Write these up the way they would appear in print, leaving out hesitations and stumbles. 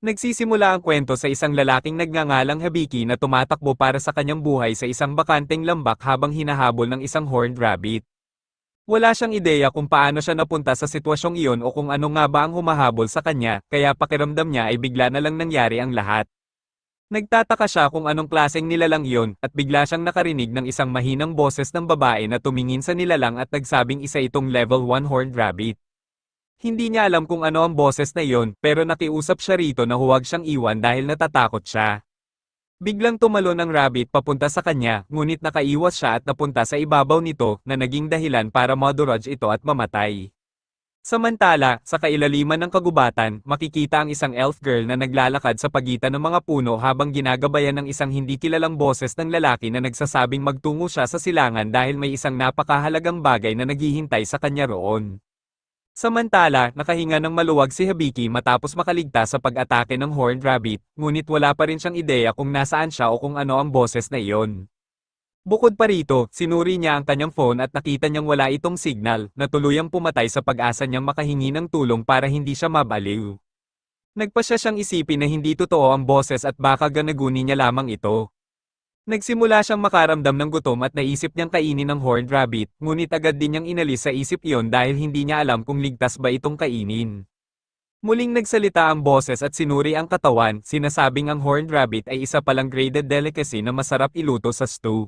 Nagsisimula ang kwento sa isang lalaking nagngangalang Habiki na tumatakbo para sa kanyang buhay sa isang bakanteng lambak habang hinahabol ng isang horned rabbit. Wala siyang ideya kung paano siya napunta sa sitwasyong iyon o kung ano nga ba ang humahabol sa kanya, kaya pakiramdam niya ay bigla na lang nangyari ang lahat. Nagtataka siya kung anong klaseng nilalang iyon, at bigla siyang nakarinig ng isang mahinang boses ng babae na tumingin sa nilalang at nagsabing isa itong level 1 horned rabbit. Hindi niya alam kung ano ang boses na iyon, pero nakiusap siya rito na huwag siyang iwan dahil natatakot siya. Biglang tumalon ang rabbit papunta sa kanya, ngunit nakaiwas siya at napunta sa ibabaw nito, na naging dahilan para madurage ito at mamatay. Samantala, sa kailaliman ng kagubatan, makikita ang isang elf girl na naglalakad sa pagitan ng mga puno habang ginagabayan ng isang hindi kilalang boses ng lalaki na nagsasabing magtungo siya sa silangan dahil may isang napakahalagang bagay na naghihintay sa kanya roon. Samantala, nakahinga ng maluwag si Habiki matapos makaligtas sa pag-atake ng horned rabbit, ngunit wala pa rin siyang ideya kung nasaan siya o kung ano ang boses na iyon. Bukod pa rito, sinuri niya ang kanyang phone at nakita niyang wala itong signal, na tuluyang pumatay sa pag-asa niyang makahingi ng tulong para hindi siya mabaliw. Nagpasya siyang isipin na hindi totoo ang boses at baka ganaguni niya lamang ito. Nagsimula siyang makaramdam ng gutom at naisip niyang kainin ng horned rabbit, ngunit agad din niyang inalis sa isip iyon dahil hindi niya alam kung ligtas ba itong kainin. Muling nagsalita ang boses at sinuri ang katawan, sinasabing ang horned rabbit ay isa palang graded delicacy na masarap iluto sa stew.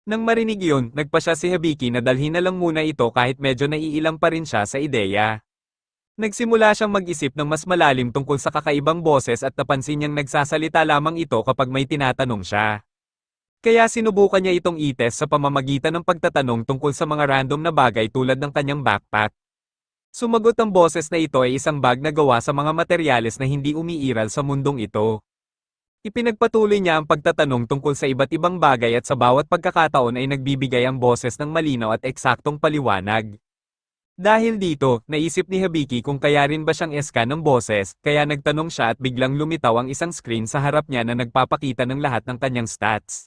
Nang marinig iyon, nagpasya si Habiki na dalhin na lang muna ito kahit medyo naiilang pa rin siya sa ideya. Nagsimula siyang mag-isip ng mas malalim tungkol sa kakaibang boses at napansin niyang nagsasalita lamang ito kapag may tinatanong siya. Kaya sinubukan niya itong ites sa pamamagitan ng pagtatanong tungkol sa mga random na bagay tulad ng kanyang backpack. Sumagot ang boses na ito ay isang bag na gawa sa mga materyales na hindi umiiral sa mundong ito. Ipinagpatuloy niya ang pagtatanong tungkol sa iba't ibang bagay at sa bawat pagkakataon ay nagbibigay ang boses ng malinaw at eksaktong paliwanag. Dahil dito, naisip ni Habiki kung kaya rin ba siyang eska ng boses, kaya nagtanong siya at biglang lumitaw ang isang screen sa harap niya na nagpapakita ng lahat ng kanyang stats.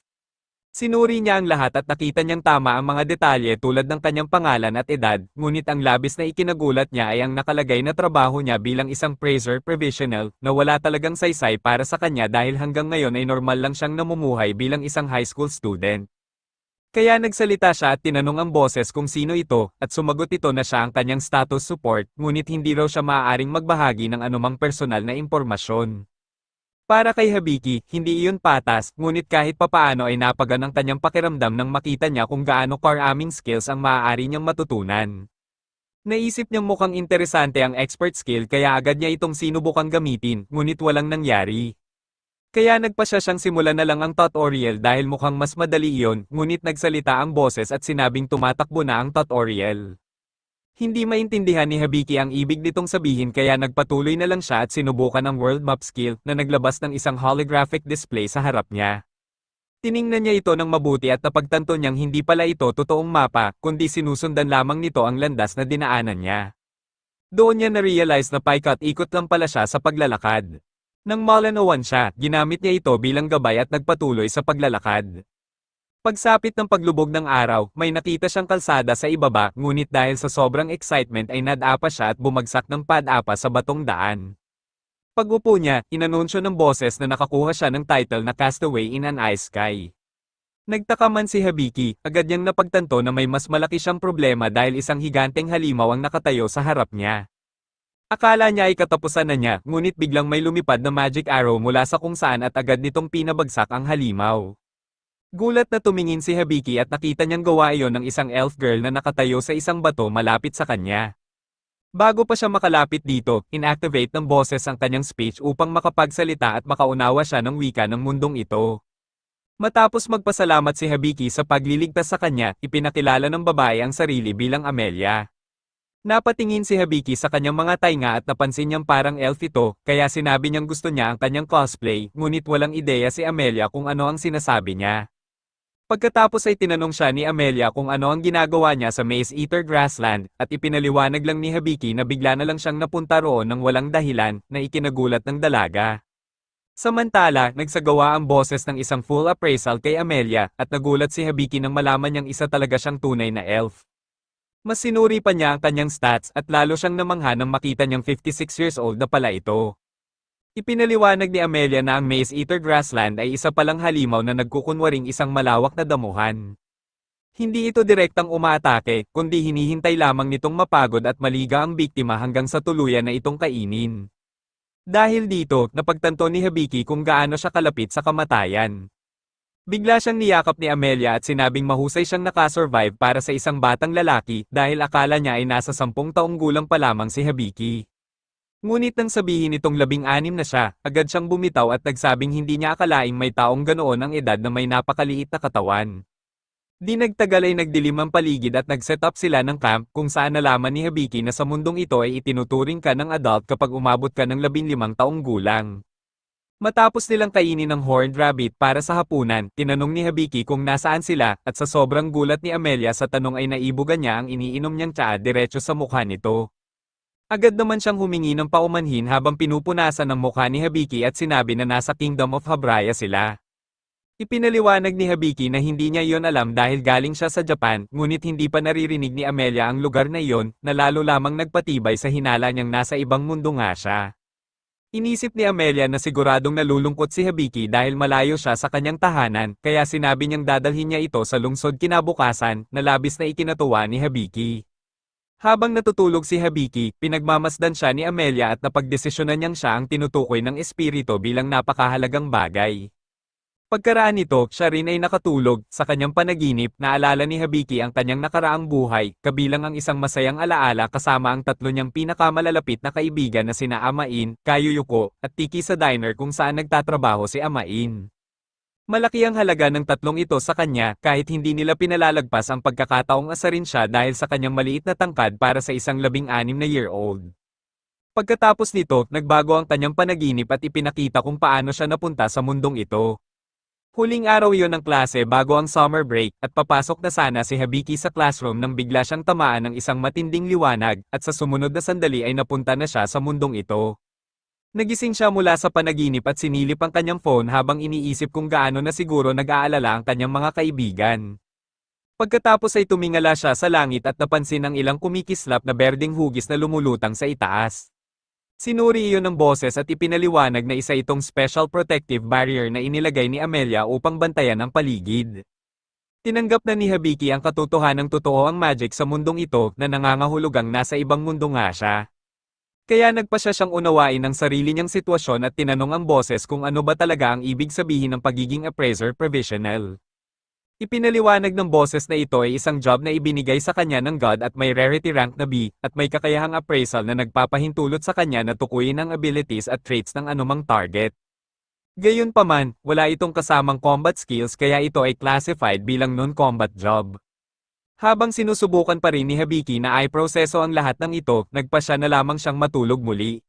Sinuri niya ang lahat at nakita niyang tama ang mga detalye tulad ng kanyang pangalan at edad, ngunit ang labis na ikinagulat niya ay ang nakalagay na trabaho niya bilang isang praiser provisional, na wala talagang saysay para sa kanya dahil hanggang ngayon ay normal lang siyang namumuhay bilang isang high school student. Kaya nagsalita siya at tinanong ang boses kung sino ito, at sumagot ito na siya ang kanyang status support, ngunit hindi raw siya maaaring magbahagi ng anumang personal na impormasyon. Para kay Habiki, hindi iyon patas, ngunit kahit papaano ay napagaan ang kanyang pakiramdam nang makita niya kung gaano karaming skills ang maaari niyang matutunan. Naisip niyang mukhang interesante ang expert skill kaya agad niya itong sinubukang gamitin, ngunit walang nangyari. Kaya nagpasya siyang simulan na lang ang tutorial dahil mukhang mas madali iyon, ngunit nagsalita ang boses at sinabing tumatakbo na ang tutorial. Hindi maintindihan ni Habiki ang ibig nitong sabihin kaya nagpatuloy na lang siya at sinubukan ang world map skill na naglabas ng isang holographic display sa harap niya. Tiningnan niya ito ng mabuti at napagtanto niyang hindi pala ito totoong mapa, kundi sinusundan lamang nito ang landas na dinaanan niya. Doon niya na-realize na paikot-ikot lang pala siya sa paglalakad. Nang malanawan siya, ginamit niya ito bilang gabay at nagpatuloy sa paglalakad. Pagsapit ng paglubog ng araw, may nakita siyang kalsada sa ibaba, ngunit dahil sa sobrang excitement ay nadapa siya at bumagsak ng padapa sa batong daan. Pag-upo niya, inanunsyo ng boses na nakakuha siya ng title na Castaway in an Ice Sky. Nagtaka man si Habiki, agad niyang napagtanto na may mas malaki siyang problema dahil isang higanteng halimaw ang nakatayo sa harap niya. Akala niya ay katapusan na niya, ngunit biglang may lumipad na magic arrow mula sa kung saan at agad nitong pinabagsak ang halimaw. Gulat na tumingin si Habiki at nakita niyang gawa iyon ng isang elf girl na nakatayo sa isang bato malapit sa kanya. Bago pa siya makalapit dito, inactivate ng boses ang kanyang speech upang makapagsalita at makaunawa siya ng wika ng mundong ito. Matapos magpasalamat si Habiki sa pagliligtas sa kanya, ipinakilala ng babae ang sarili bilang Amelia. Napatingin si Habiki sa kanyang mga tainga at napansin niyang parang elf ito, kaya sinabi niyang gusto niya ang kanyang cosplay, ngunit walang ideya si Amelia kung ano ang sinasabi niya. Pagkatapos ay tinanong siya ni Amelia kung ano ang ginagawa niya sa Maze Eater Grassland, at ipinaliwanag lang ni Habiki na bigla na lang siyang napunta roon ng walang dahilan, na ikinagulat ng dalaga. Samantala, nagsagawa ang boses ng isang full appraisal kay Amelia, at nagulat si Habiki nang malaman niyang isa talaga siyang tunay na elf. Mas sinuri pa niya ang kanyang stats at lalo siyang namangha nang makita niyang 56 years old na pala ito. Ipinaliwanag ni Amelia na ang Maze Eater Grassland ay isa palang halimaw na nagkukunwaring isang malawak na damuhan. Hindi ito direktang umaatake, kundi hinihintay lamang nitong mapagod at maliga ang biktima hanggang sa tuluyan na itong kainin. Dahil dito, napagtanto ni Hibiki kung gaano siya kalapit sa kamatayan. Bigla siyang niyakap ni Amelia at sinabing mahusay siyang nakasurvive para sa isang batang lalaki dahil akala niya ay nasa 10 taong gulang pa lamang si Hibiki. Ngunit nang sabihin nitong 16 na siya, agad siyang bumitaw at nagsabing hindi niya akalaing may taong ganoon ang edad na may napakaliit na katawan. Di nagtagal ay nagdilim ang paligid at nag-set up sila ng camp kung saan nalaman ni Hibiki na sa mundong ito ay itinuturing ka ng adult kapag umabot ka ng 15 taong gulang. Matapos nilang kainin ng horned rabbit para sa hapunan, tinanong ni Hibiki kung nasaan sila, at sa sobrang gulat ni Amelia sa tanong ay naibugan niya ang iniinom niyang tsaa diretso sa mukha nito. Agad naman siyang humingi ng paumanhin habang pinupunasan ng mukha ni Hibiki at sinabi na nasa Kingdom of Habraya sila. Ipinaliwanag ni Hibiki na hindi niya iyon alam dahil galing siya sa Japan, ngunit hindi pa naririnig ni Amelia ang lugar na iyon, na lalo lamang nagpatibay sa hinala niyang nasa ibang mundo nga siya. Inisip ni Amelia na siguradong nalulungkot si Hibiki dahil malayo siya sa kanyang tahanan, kaya sinabi niyang dadalhin niya ito sa lungsod kinabukasan, na labis na ikinatuwa ni Hibiki. Habang natutulog si Hibiki, pinagmamasdan siya ni Amelia at napagdesisyonan niyang siya ang tinutukoy ng espiritu bilang napakahalagang bagay. Pagkaraan nito, siya rin ay nakatulog, sa kanyang panaginip, naalala ni Hibiki ang kanyang nakaraang buhay, kabilang ang isang masayang alaala kasama ang 3 niyang pinakamalalapit na kaibigan na sina Amain, Kayuyuko, at Tiki sa diner kung saan nagtatrabaho si Amain. Malaki ang halaga ng 3 ito sa kanya, kahit hindi nila pinalalagpas ang pagkakataong asarin siya dahil sa kanyang maliit na tangkad para sa isang 16-na-year-old. Pagkatapos nito, nagbago ang kanyang panaginip at ipinakita kung paano siya napunta sa mundong ito. Huling araw yon ng klase bago ang summer break, at papasok na sana si Hibiki sa classroom nang bigla siyang tamaan ng isang matinding liwanag, at sa sumunod na sandali ay napunta na siya sa mundong ito. Nagising siya mula sa panaginip at sinilip ang kanyang phone habang iniisip kung gaano na siguro nag-aalala ang kanyang mga kaibigan. Pagkatapos ay tumingala siya sa langit at napansin ang ilang kumikislap na berdeng hugis na lumulutang sa itaas. Sinuri iyon ng boses at ipinaliwanag na isa itong special protective barrier na inilagay ni Amelia upang bantayan ang paligid. Tinanggap na ni Hibiki ang katotohanang totoo ang magic sa mundong ito na nangangahulugang nasa ibang mundo nga siya. Kaya nagpasya siyang unawain ang sarili niyang sitwasyon at tinanong ang boses kung ano ba talaga ang ibig sabihin ng pagiging appraiser provisional. Ipinaliwanag ng boses na ito ay isang job na ibinigay sa kanya ng God at may rarity rank na B, at may kakayahang appraisal na nagpapahintulot sa kanya na tukuyin ang abilities at traits ng anumang target. Gayunpaman, wala itong kasamang combat skills kaya ito ay classified bilang non-combat job. Habang sinusubukan pa rin ni Hibiki na i-proseso ang lahat ng ito, nagpasya na lamang siyang matulog muli.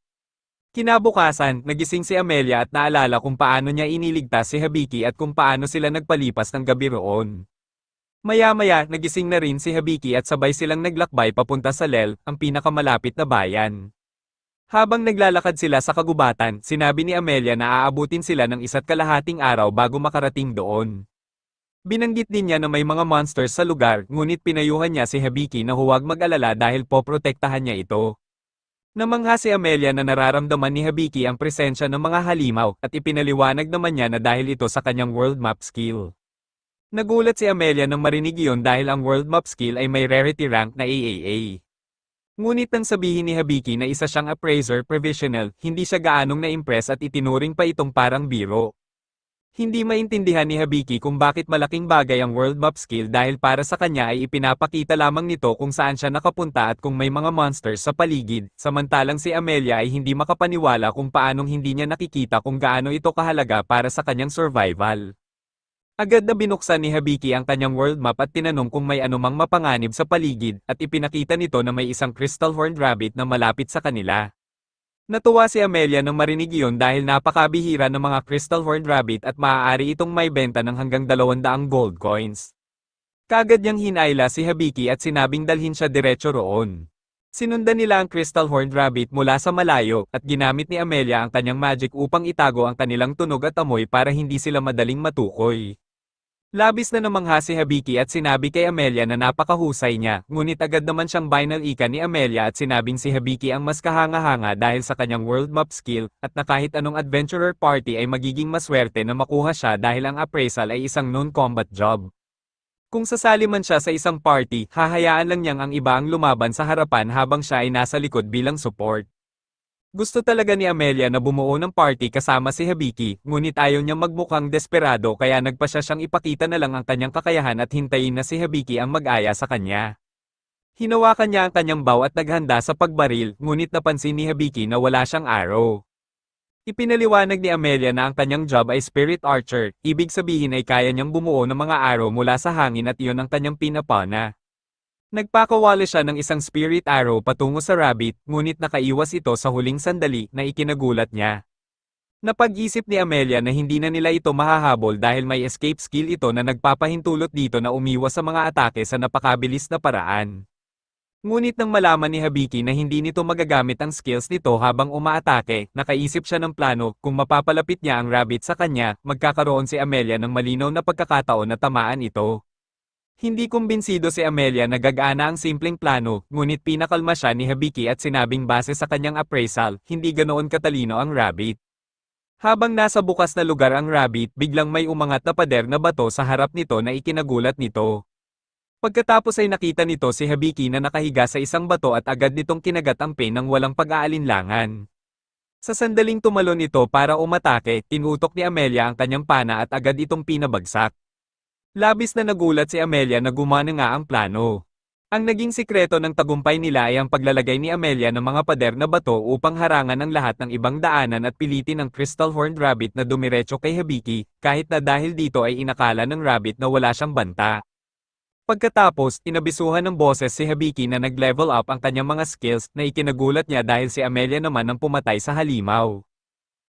Kinabukasan, nagising si Amelia at naalala kung paano niya iniligtas si Hibiki at kung paano sila nagpalipas ng gabi roon. Maya-maya, nagising na rin si Hibiki at sabay silang naglakbay papunta sa Lel, ang pinakamalapit na bayan. Habang naglalakad sila sa kagubatan, sinabi ni Amelia na aabutin sila ng 1.5 araw bago makarating doon. Binanggit din niya na may mga monsters sa lugar, ngunit pinayuhan niya si Hibiki na huwag mag-alala dahil poprotektahan niya ito. Namangha si Amelia na nararamdaman ni Hibiki ang presensya ng mga halimaw, at ipinaliwanag naman niya na dahil ito sa kanyang world map skill. Nagulat si Amelia nang marinig iyon dahil ang world map skill ay may rarity rank na AAA. Ngunit nang sabihin ni Hibiki na isa siyang appraiser provisional, hindi siya gaanong na-impress at itinuring pa itong parang biro. Hindi maintindihan ni Hibiki kung bakit malaking bagay ang world map skill dahil para sa kanya ay ipinapakita lamang nito kung saan siya nakapunta at kung may mga monsters sa paligid, samantalang si Amelia ay hindi makapaniwala kung paanong hindi niya nakikita kung gaano ito kahalaga para sa kanyang survival. Agad na binuksan ni Hibiki ang kanyang world map at tinanong kung may anumang mapanganib sa paligid, at ipinakita nito na may isang crystal horned rabbit na malapit sa kanila. Natuwa si Amelia nang marinig iyon dahil napakabihira ng mga crystal horned rabbit at maaari itong may benta ng hanggang 200 gold coins. Kagad niyang hinayla si Hibiki at sinabing dalhin siya diretso roon. Sinundan nila ang crystal horned rabbit mula sa malayo, at ginamit ni Amelia ang kanyang magic upang itago ang kanilang tunog at amoy para hindi sila madaling matukoy. Labis na namangha si Habiki at sinabi kay Amelia na napakahusay niya, ngunit agad naman siyang binalika ni Amelia at sinabing si Habiki ang mas kahanga-hanga dahil sa kanyang world map skill, at na kahit anong adventurer party ay magiging maswerte na makuha siya dahil ang appraisal ay isang non-combat job. Kung sasali man siya sa isang party, hahayaan lang niyang ang iba ang lumaban sa harapan habang siya ay nasa likod bilang support. Gusto talaga ni Amelia na bumuo ng party kasama si Habiki, ngunit ayaw niyang magmukhang desperado kaya nagpasya siyang ipakita na lang ang kanyang kakayahan at hintayin na si Habiki ang mag-aya sa kanya. Hinawakan niya ang kanyang bow at naghanda sa pagbaril, ngunit napansin ni Habiki na wala siyang arrow. Ipinaliwanag ni Amelia na ang kanyang job ay spirit archer, ibig sabihin ay kaya niyang bumuo ng mga arrow mula sa hangin at iyon ang kanyang pinapana. Nagpakawala siya ng isang spirit arrow patungo sa rabbit, ngunit nakaiwas ito sa huling sandali na ikinagulat niya. Napag-isip ni Amelia na hindi na nila ito mahahabol dahil may escape skill ito na nagpapahintulot dito na umiwas sa mga atake sa napakabilis na paraan. Ngunit nang malaman ni Habiki na hindi nito magagamit ang skills nito habang umaatake, nakaisip siya ng plano, kung mapapalapit niya ang rabbit sa kanya, magkakaroon si Amelia ng malinaw na pagkakataon na tamaan ito. Hindi kumbinsido si Amelia na gagana ang simpleng plano, ngunit pinakalma siya ni Habiki at sinabing base sa kanyang appraisal, hindi ganoon katalino ang rabbit. Habang nasa bukas na lugar ang rabbit, biglang may umangat na pader na bato sa harap nito na ikinagulat nito. Pagkatapos ay nakita nito si Habiki na nakahiga sa isang bato at agad nitong kinagat ang pain ng walang pag-aalinlangan. Sa sandaling tumalon ito para umatake, tinutok ni Amelia ang kanyang pana at agad itong pinabagsak. Labis na nagulat si Amelia na gumana nga ang plano. Ang naging sikreto ng tagumpay nila ay ang paglalagay ni Amelia ng mga pader na bato upang harangan ang lahat ng ibang daanan at pilitin ang Crystal Horned Rabbit na dumiretso kay Habiki, kahit na dahil dito ay inakala ng rabbit na wala siyang banta. Pagkatapos, inabisuhan ng boses si Habiki na nag-level up ang kanyang mga skills na ikinagulat niya dahil si Amelia naman ang pumatay sa halimaw.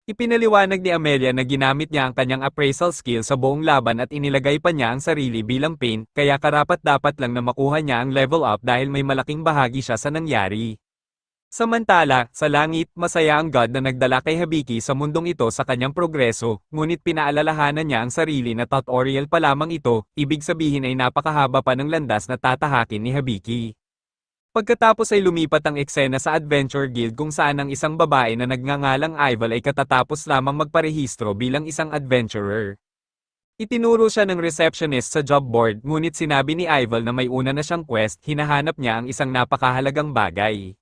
Ipinaliwanag ni Amelia na ginamit niya ang kanyang appraisal skill sa buong laban at inilagay pa niya ang sarili bilang pain, kaya karapat-dapat lang na makuha niya ang level up dahil may malaking bahagi siya sa nangyari. Samantala, sa langit, masaya ang God na nagdala kay Habiki sa mundong ito sa kanyang progreso, ngunit pinaalalahanan niya ang sarili na tutorial pa lamang ito, ibig sabihin ay napakahaba pa ng landas na tatahakin ni Habiki. Pagkatapos ay lumipat ang eksena sa Adventure Guild kung saan ang isang babae na nagngangalang Ival ay katatapos lamang magparehistro bilang isang adventurer. Itinuro siya ng receptionist sa job board, ngunit sinabi ni Ival na may una na siyang quest, hinahanap niya ang isang napakahalagang bagay.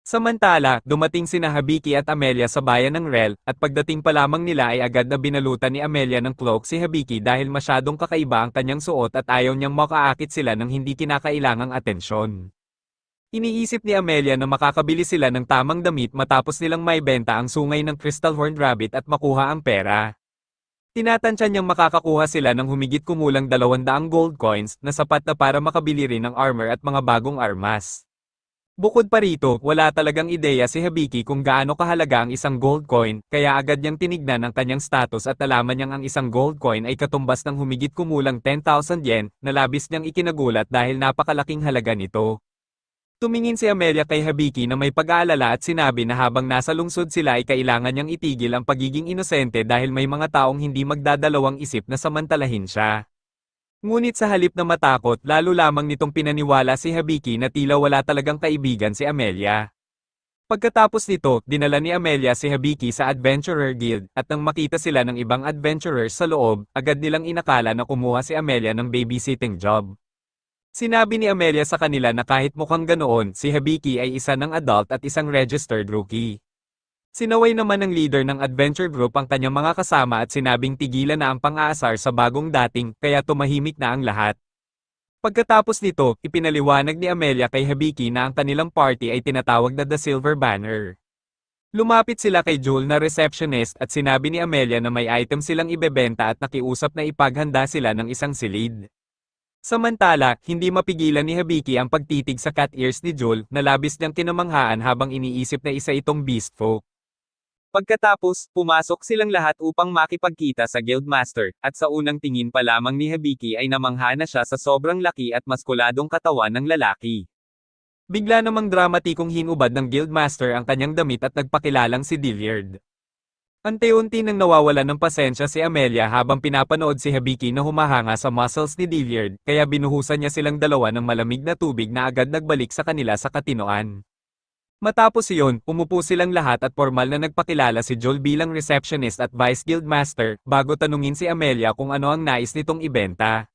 Samantala, dumating sina Habiki at Amelia sa bayan ng Rel, at pagdating pa lamang nila ay agad na binalutan ni Amelia ng cloak si Habiki dahil masyadong kakaiba ang kanyang suot at ayaw niyang makaakit sila ng hindi kinakailangang atensyon. Iniisip ni Amelia na makakabili sila ng tamang damit matapos nilang maibenta ang sungay ng Crystal Horned Rabbit at makuha ang pera. Tinatansya niyang makakakuha sila ng humigit kumulang 200 gold coins na sapat na para makabili rin ng armor at mga bagong armas. Bukod pa rito, wala talagang ideya si Habiki kung gaano kahalaga ang isang gold coin, kaya agad niyang tinignan ang kanyang status at nalaman niyang ang isang gold coin ay katumbas ng humigit kumulang 10,000 yen, na labis niyang ikinagulat dahil napakalaking halaga nito. Tumingin si Amelia kay Habiki na may pag-aalala at sinabi na habang nasa lungsod sila ay kailangan niyang itigil ang pagiging inosente dahil may mga taong hindi magdadalawang isip na samantalahin siya. Ngunit sa halip na matakot, lalo lamang nitong pinaniwala si Habiki na tila wala talagang kaibigan si Amelia. Pagkatapos nito, dinala ni Amelia si Habiki sa Adventurer Guild, at nang makita sila ng ibang adventurers sa loob, agad nilang inakala na kumuha si Amelia ng babysitting job. Sinabi ni Amelia sa kanila na kahit mukhang ganoon, si Habiki ay isa ng adult at isang registered rookie. Sinaway naman ng leader ng adventure group ang kanyang mga kasama at sinabing tigilan na ang pang-aasar sa bagong dating, kaya tumahimik na ang lahat. Pagkatapos nito, ipinaliwanag ni Amelia kay Habiki na ang kanilang party ay tinatawag na The Silver Banner. Lumapit sila kay Jewel na receptionist at sinabi ni Amelia na may item silang ibebenta at nakiusap na ipaghanda sila ng isang silid. Samantala, hindi mapigilan ni Habiki ang pagtitig sa cat ears ni Jewel na labis niyang kinamanghaan habang iniisip na isa itong beast folk. Pagkatapos, pumasok silang lahat upang makipagkita sa Guildmaster, at sa unang tingin pa lamang ni Habiki ay namangha na siya sa sobrang laki at maskuladong katawan ng lalaki. Bigla namang dramatikong hinubad ng Guildmaster ang kanyang damit at nagpakilalang si Dilliard. Unti-unti nang nawawalan ng pasensya si Amelia habang pinapanood si Hibiki na humahanga sa muscles ni Dilliard, kaya binuhusan niya silang dalawa ng malamig na tubig na agad nagbalik sa kanila sa katinoan. Matapos iyon, umupo silang lahat at formal na nagpakilala si Joel bilang receptionist at vice guildmaster, bago tanungin si Amelia kung ano ang nais nitong ibenta.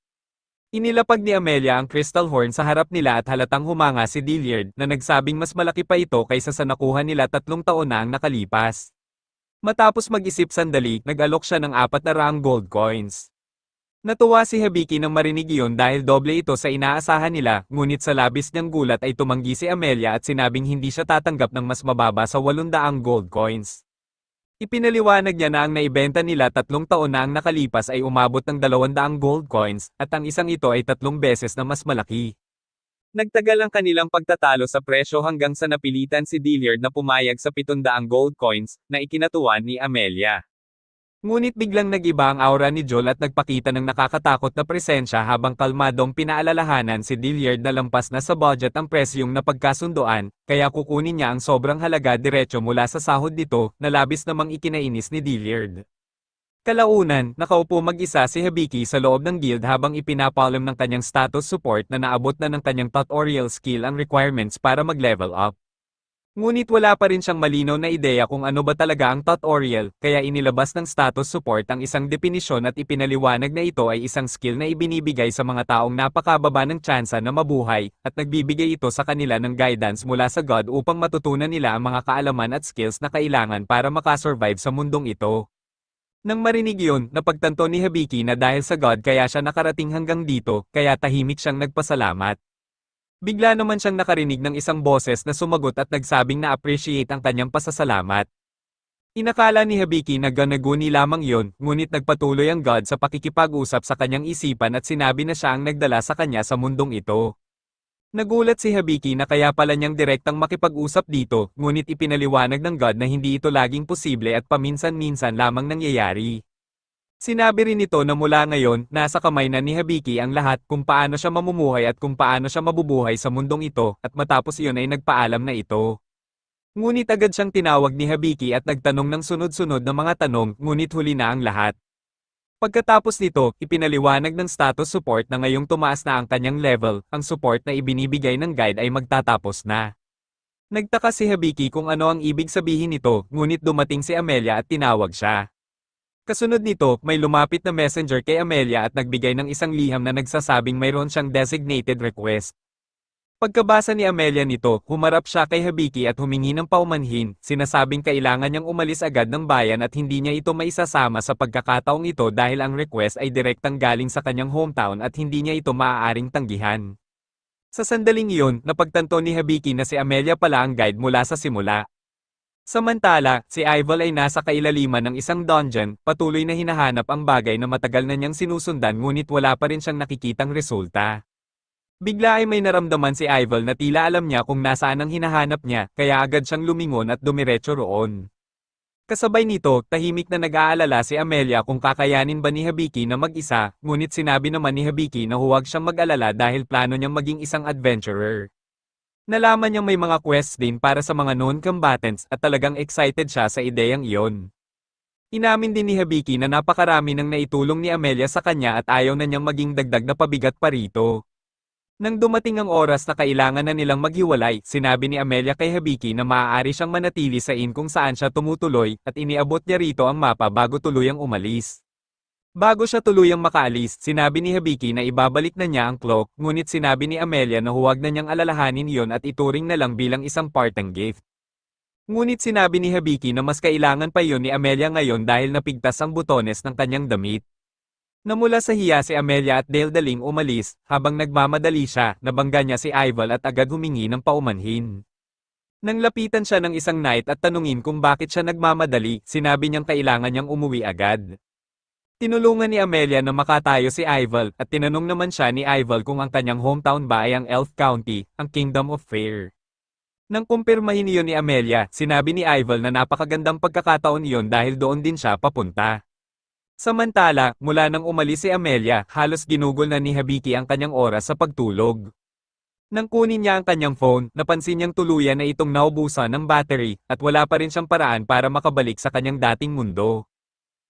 Inilapag ni Amelia ang crystal horn sa harap nila at halatang humanga si Dilliard na nagsabing mas malaki pa ito kaysa sa nakuha nila 3 taon na ang nakalipas. Matapos mag-isip sandali, nag-alok siya ng 400 gold coins. Natuwa si Hibiki nang marinig iyon dahil doble ito sa inaasahan nila, ngunit sa labis niyang gulat ay tumanggi si Amelia at sinabing hindi siya tatanggap ng mas mababa sa 800 gold coins. Ipinaliwanag niya na ang naibenta nila 3 taon na ang nakalipas ay umabot ng 200 gold coins, at ang isang ito ay 3 beses na mas malaki. Nagtagal ang kanilang pagtatalo sa presyo hanggang sa napilitan si Dilliard na pumayag sa 700 gold coins, na ikinatuwa ni Amelia. Ngunit biglang nag-iba ang aura ni Joel at nagpakita ng nakakatakot na presensya habang kalmadong pinaalalahanan si Dilliard na lampas na sa budget ang presyong napagkasundoan, kaya kukunin niya ang sobrang halaga diretso mula sa sahod nito, na labis namang ikinainis ni Dilliard. Kalaunan, nakaupo mag-isa si Hibiki sa loob ng guild habang ipinapalam ng kanyang status support na naabot na ng kanyang tutorial skill ang requirements para mag-level up. Ngunit wala pa rin siyang malinaw na ideya kung ano ba talaga ang tutorial, kaya inilabas ng status support ang isang definisyon at ipinaliwanag na ito ay isang skill na ibinibigay sa mga taong napakababa ng tsansa na mabuhay, at nagbibigay ito sa kanila ng guidance mula sa God upang matutunan nila ang mga kaalaman at skills na kailangan para makasurvive sa mundong ito. Nang marinig yun, napagtanto ni Hibiki na dahil sa God kaya siya nakarating hanggang dito, kaya tahimik siyang nagpasalamat. Bigla naman siyang nakarinig ng isang boses na sumagot at nagsabing na-appreciate ang kanyang pasasalamat. Inakala ni Hibiki na ganaguni lamang yon, ngunit nagpatuloy ang God sa pakikipag-usap sa kanyang isipan at sinabi na siya ang nagdala sa kanya sa mundong ito. Nagulat si Hibiki na kaya pala niyang direktang makipag-usap dito, ngunit ipinaliwanag ng God na hindi ito laging posible at paminsan-minsan lamang nangyayari. Sinabi rin nito na mula ngayon, nasa kamay na ni Hibiki ang lahat kung paano siya mamumuhay at kung paano siya mabubuhay sa mundong ito, at matapos iyon ay nagpaalam na ito. Ngunit agad siyang tinawag ni Hibiki at nagtanong ng sunod-sunod na mga tanong, ngunit huli na ang lahat. Pagkatapos nito, ipinaliwanag ng status support na ngayong tumaas na ang kanyang level, ang support na ibinibigay ng guide ay magtatapos na. Nagtaka si Hibiki kung ano ang ibig sabihin nito, ngunit dumating si Amelia at tinawag siya. Kasunod nito, may lumapit na messenger kay Amelia at nagbigay ng isang liham na nagsasabing mayroon siyang designated request. Pagkabasa ni Amelia nito, humarap siya kay Hibiki at humingi ng paumanhin, sinasabing kailangan niyang umalis agad ng bayan at hindi niya ito maisasama sa pagkakataong ito dahil ang request ay direktang galing sa kanyang hometown at hindi niya ito maaaring tanggihan. Sa sandaling iyon, napagtanto ni Hibiki na si Amelia pala ang guide mula sa simula. Samantala, si Ival ay nasa kailaliman ng isang dungeon, patuloy na hinahanap ang bagay na matagal na niyang sinusundan ngunit wala pa rin siyang nakikitang resulta. Bigla ay may naramdaman si Ival na tila alam niya kung nasaan ang hinahanap niya, kaya agad siyang lumingon at dumiretso roon. Kasabay nito, tahimik na nag-aalala si Amelia kung kakayanin ba ni Hibiki na mag-isa, ngunit sinabi naman ni Hibiki na huwag siyang mag-alala dahil plano niyang maging isang adventurer. Nalaman niyang may mga quests din para sa mga non-combatants at talagang excited siya sa ideyang iyon. Inamin din ni Hibiki na napakarami nang naitulong ni Amelia sa kanya at ayaw na niyang maging dagdag na pabigat pa rito. Nang dumating ang oras na kailangan na nilang maghiwalay, sinabi ni Amelia kay Hibiki na maaari siyang manatili sa inn kung saan siya tumutuloy, at iniabot niya rito ang mapa bago tuluyang umalis. Bago siya tuluyang makaalis, sinabi ni Hibiki na ibabalik na niya ang cloak, ngunit sinabi ni Amelia na huwag na niyang alalahanin iyon at ituring na lang bilang isang partang gift. Ngunit sinabi ni Hibiki na mas kailangan pa iyon ni Amelia ngayon dahil napigtas ang butones ng kanyang damit. Namula sa hiya si Amelia at daldaling umalis, habang nagmamadali siya, nabangga niya si Ival at agad humingi ng paumanhin. Nang lapitan siya ng isang knight at tanungin kung bakit siya nagmamadali, sinabi niyang kailangan niyang umuwi agad. Tinulungan ni Amelia na makatayo si Ival, at tinanong naman siya ni Ival kung ang kanyang hometown ba ay ang Elf County, ang Kingdom of Fair. Nang kumpirmahin iyon ni Amelia, sinabi ni Ival na napakagandang pagkakataon iyon dahil doon din siya papunta. Samantala, mula nang umalis si Amelia, halos ginugol na ni Hibiki ang kanyang oras sa pagtulog. Nang kunin niya ang kanyang phone, napansin niyang tuluyan na itong naubusan ng battery, at wala pa rin siyang paraan para makabalik sa kanyang dating mundo.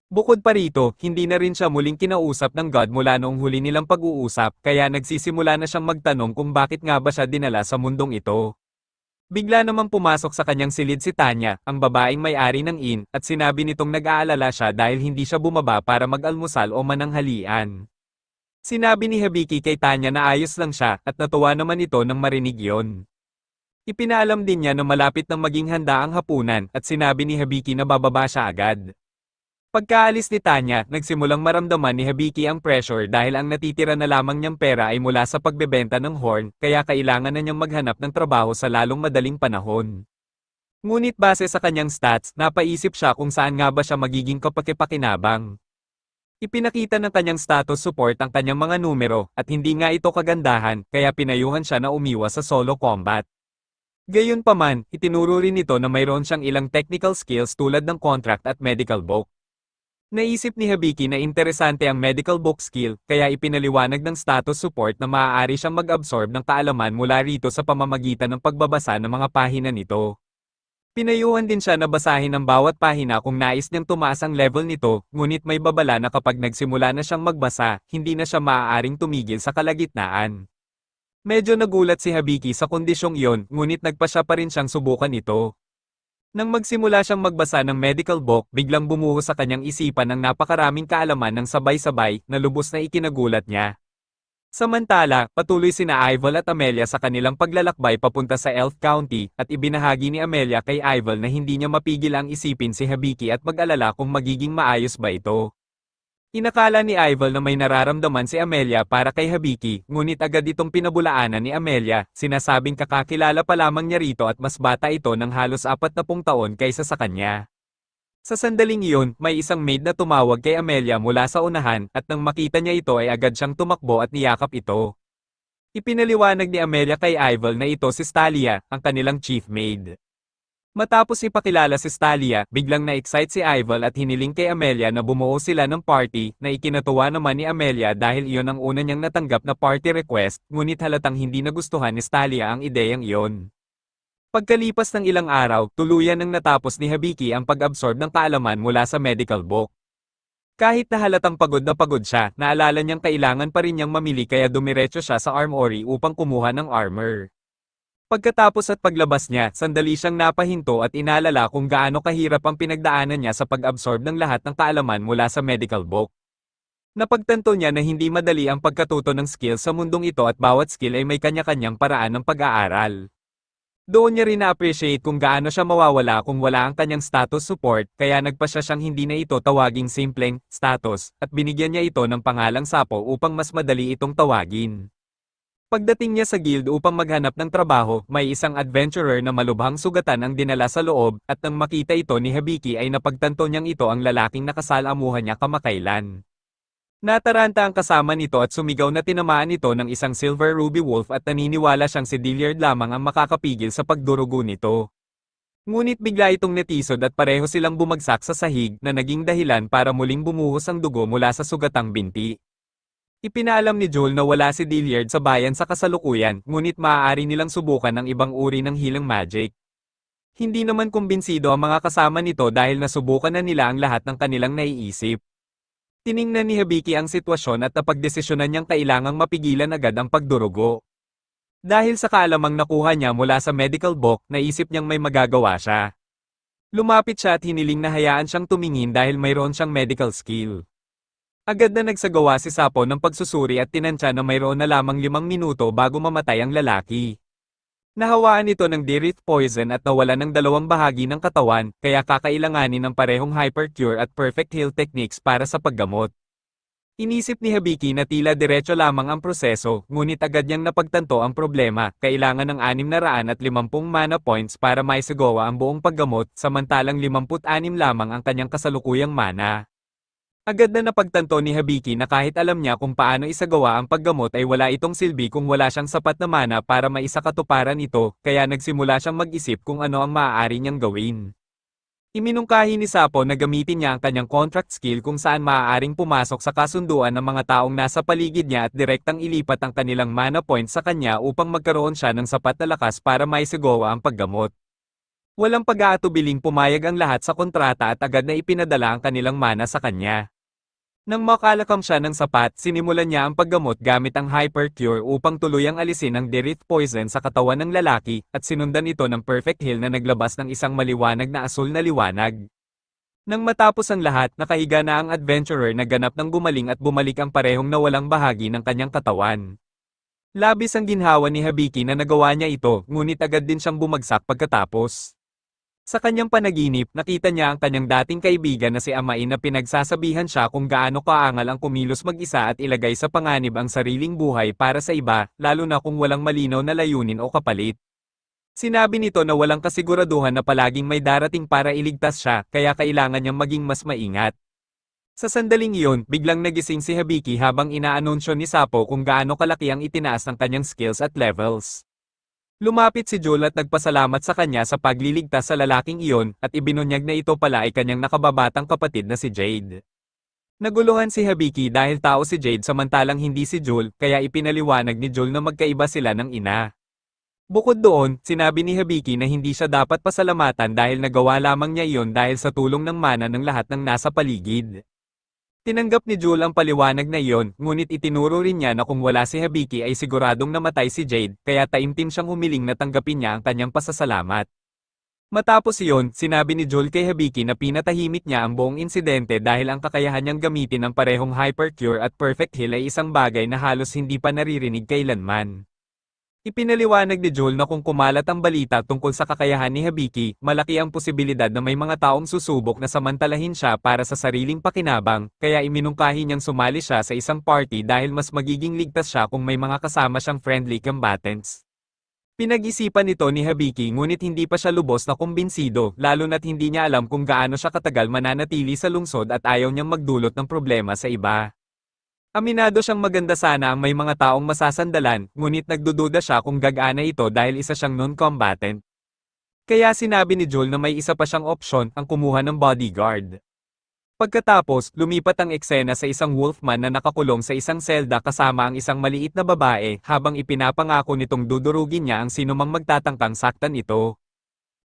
Bukod pa rito, hindi na rin siya muling kinausap ng God mula noong huli nilang pag-uusap, kaya nagsisimula na siyang magtanong kung bakit nga ba siya dinala sa mundong ito. Bigla namang pumasok sa kanyang silid si Tanya, ang babaeng may-ari ng inn, at sinabi nitong nag-aalala siya dahil hindi siya bumaba para mag-almusal o mananghalian. Sinabi ni Habiki kay Tanya na ayos lang siya, at natuwa naman ito nang marinig yon. Ipinaalam din niya na malapit nang maging handa ang hapunan, at sinabi ni Habiki na bababa siya agad. Pagkaalis ni Tanya, nagsimulang maramdaman ni Habiki ang pressure dahil ang natitira na lamang niyang pera ay mula sa pagbebenta ng horn, kaya kailangan na niyang maghanap ng trabaho sa lalong madaling panahon. Ngunit base sa kanyang stats, napaisip siya kung saan nga ba siya magiging kapakipakinabang. Ipinakita ng kanyang status support ang kanyang mga numero, at hindi nga ito kagandahan, kaya pinayuhan siya na umiwas sa solo combat. Gayunpaman, itinuro rin nito na mayroon siyang ilang technical skills tulad ng contract at medical book. Naisip ni Habiki na interesante ang medical book skill, kaya ipinaliwanag ng status support na maaari siyang mag-absorb ng kaalaman mula rito sa pamamagitan ng pagbabasa ng mga pahina nito. Pinayuhan din siya na basahin ang bawat pahina kung nais niyang tumaas ang level nito, ngunit may babala na kapag nagsimula na siyang magbasa, hindi na siya maaaring tumigil sa kalagitnaan. Medyo nagulat si Habiki sa kondisyong iyon, ngunit nagpa siya pa rin siyang subukan ito. Nang magsimula siyang magbasa ng medical book, biglang bumuhos sa kanyang isipan ang napakaraming kaalaman ng sabay-sabay, na lubos na ikinagulat niya. Samantala, patuloy sina Ival at Amelia sa kanilang paglalakbay papunta sa Elf County, at ibinahagi ni Amelia kay Ival na hindi niya mapigil ang isipin si Habiki at mag-alala kung magiging maayos ba ito. Inakala ni Ival na may nararamdaman si Amelia para kay Habiki, ngunit agad itong pinabulaanan ni Amelia, sinasabing kakakilala pa lamang niya rito at mas bata ito ng halos 40 taon kaysa sa kanya. Sa sandaling iyon, may isang maid na tumawag kay Amelia mula sa unahan, at nang makita niya ito ay agad siyang tumakbo at niyakap ito. Ipinaliwanag ni Amelia kay Ival na ito si Stalia, ang kanilang chief maid. Matapos ipakilala si Stalia, biglang na-excite si Ival at hiniling kay Amelia na bumuo sila ng party, na ikinatuwa naman ni Amelia dahil iyon ang una niyang natanggap na party request, ngunit halatang hindi nagustuhan ni Stalia ang ideyang iyon. Pagkalipas ng ilang araw, tuluyan nang natapos ni Habiki ang pag-absorb ng kaalaman mula sa medical book. Kahit na halatang pagod na pagod siya, naalala niyang kailangan pa rin niyang mamili kaya dumiretso siya sa armory upang kumuha ng armor. Pagkatapos at paglabas niya, sandali siyang napahinto at inalala kung gaano kahirap ang pinagdaanan niya sa pag-absorb ng lahat ng kaalaman mula sa medical book. Napagtanto niya na hindi madali ang pagkatuto ng skill sa mundong ito at bawat skill ay may kanya-kanyang paraan ng pag-aaral. Doon niya rin na-appreciate kung gaano siya mawawala kung wala ang kanyang status support, kaya nagpa siya siyang hindi na ito tawaging simpleng status, at binigyan niya ito ng pangalang Sapo upang mas madali itong tawagin. Pagdating niya sa guild upang maghanap ng trabaho, may isang adventurer na malubhang sugatan ang dinala sa loob, at nang makita ito ni Habiki ay napagtanto niyang ito ang lalaking nakasalamuhan niya kamakailan. Nataranta ang kasama nito at sumigaw na tinamaan ito ng isang silver ruby wolf at naniniwala siyang si Dilliard lamang ang makakapigil sa pagdurugo nito. Ngunit bigla itong netisod at pareho silang bumagsak sa sahig na naging dahilan para muling bumuhos ang dugo mula sa sugatang binti. Ipinaalam ni Joel na wala si Dilliard sa bayan sa kasalukuyan, ngunit maaari nilang subukan ang ibang uri ng healing magic. Hindi naman kumbinsido ang mga kasama nito dahil nasubukan na nila ang lahat ng kanilang naiisip. Tiningnan ni Habiki ang sitwasyon at napagdesisyonan niyang kailangang mapigilan agad ang pagdurugo. Dahil sa kaalamang nakuha niya mula sa medical book, naisip niyang may magagawa siya. Lumapit siya at hiniling na hayaan siyang tumingin dahil mayroon siyang medical skill. Agad na nagsagawa si Sapo ng pagsusuri at tinansya na mayroon na lamang 5 minuto bago mamatay ang lalaki. Nahawaan ito ng direct poison at nawalan ng 2 bahagi ng katawan, kaya kakailanganin ng parehong hypercure at perfect heal techniques para sa paggamot. Inisip ni Habiki na tila diretso lamang ang proseso, ngunit agad niyang napagtanto ang problema, kailangan ng 650 mana points para maisagawa ang buong paggamot, samantalang 56 lamang ang kanyang kasalukuyang mana. Agad na napagtanto ni Habiki na kahit alam niya kung paano isagawa ang paggamot ay wala itong silbi kung wala siyang sapat na mana para maisakatuparan ito, kaya nagsimula siyang mag-isip kung ano ang maaari niyang gawin. Iminungkahi ni Sapo na gamitin niya ang kanyang contract skill kung saan maaaring pumasok sa kasunduan ng mga taong nasa paligid niya at direktang ilipat ang kanilang mana points sa kanya upang magkaroon siya ng sapat na lakas para maisagawa ang paggamot. Walang pag-aatubiling pumayag ang lahat sa kontrata at agad na ipinadala ang kanilang mana sa kanya. Nang makalakam siya ng sapat, sinimulan niya ang paggamot gamit ang Hypercure upang tuluyang alisin ang Dirith Poison sa katawan ng lalaki, at sinundan ito ng Perfect Heal na naglabas ng isang maliwanag na asul na liwanag. Nang matapos ang lahat, nakahiga na ang adventurer na ganap ng gumaling at bumalik ang parehong nawalang bahagi ng kanyang katawan. Labis ang ginhawa ni Hibiki na nagawa niya ito, ngunit agad din siyang bumagsak pagkatapos. Sa kanyang panaginip, nakita niya ang kanyang dating kaibigan na si Amain na pinagsasabihan siya kung gaano kaangal ang kumilos mag-isa at ilagay sa panganib ang sariling buhay para sa iba, lalo na kung walang malinaw na layunin o kapalit. Sinabi nito na walang kasiguraduhan na palaging may darating para iligtas siya, kaya kailangan niyang maging mas maingat. Sa sandaling iyon, biglang nagising si Hibiki habang inaanunsyo ni Sapo kung gaano kalaki ang itinaas ng kanyang skills at levels. Lumapit si Joel at nagpasalamat sa kanya sa pagliligtas sa lalaking iyon, at ibinunyag na ito pala ay kanyang nakababatang kapatid na si Jade. Naguluhan si Hibiki dahil tao si Jade samantalang hindi si Joel, kaya ipinaliwanag ni Joel na magkaiba sila ng ina. Bukod doon, sinabi ni Hibiki na hindi siya dapat pasalamatan dahil nagawa lamang niya iyon dahil sa tulong ng mana ng lahat ng nasa paligid. Tinanggap ni Joel ang paliwanag na iyon, ngunit itinuro rin niya na kung wala si Hibiki ay siguradong namatay si Jade, kaya taimtim siyang humiling na tanggapin niya ang kanyang pasasalamat. Matapos iyon, sinabi ni Joel kay Hibiki na pinatahimik niya ang buong insidente dahil ang kakayahan niyang gamitin ang parehong Hypercure at Perfect Heal ay isang bagay na halos hindi pa naririnig kailanman. Ipinaliwanag ni Joel na kung kumalat ang balita tungkol sa kakayahan ni Hibiki, malaki ang posibilidad na may mga taong susubok na samantalahin siya para sa sariling pakinabang, kaya iminungkahi niyang sumali siya sa isang party dahil mas magiging ligtas siya kung may mga kasama siyang friendly combatants. Pinag-isipan nito ni Hibiki ngunit hindi pa siya lubos na kumbinsido, lalo na't hindi niya alam kung gaano siya katagal mananatili sa lungsod at ayaw niyang magdulot ng problema sa iba. Aminado siyang maganda sana ang may mga taong masasandalan, ngunit nagdududa siya kung gagana ito dahil isa siyang non-combatant. Kaya sinabi ni Joel na may isa pa siyang opsyon, ang kumuha ng bodyguard. Pagkatapos, lumipat ang eksena sa isang wolfman na nakakulong sa isang selda kasama ang isang maliit na babae, habang ipinapangako nitong dudurugin niya ang sinumang magtatangkang saktan ito.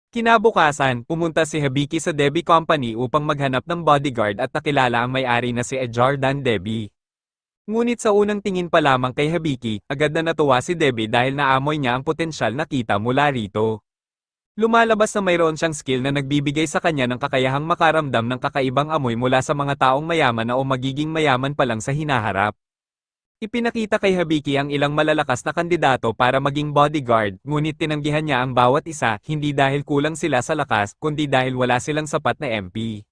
Kinabukasan, pumunta si Hibiki sa Debbie Company upang maghanap ng bodyguard at nakilala ang may-ari na si Jordan Debbie. Ngunit sa unang tingin pa lamang kay Hibiki, agad na natuwa si Debbie dahil naamoy niya ang potensyal na kita mula rito. Lumalabas na mayroon siyang skill na nagbibigay sa kanya ng kakayahang makaramdam ng kakaibang amoy mula sa mga taong mayaman na o magiging mayaman pa lang sa hinaharap. Ipinakita kay Hibiki ang ilang malalakas na kandidato para maging bodyguard, ngunit tinanggihan niya ang bawat isa, hindi dahil kulang sila sa lakas, kundi dahil wala silang sapat na MP.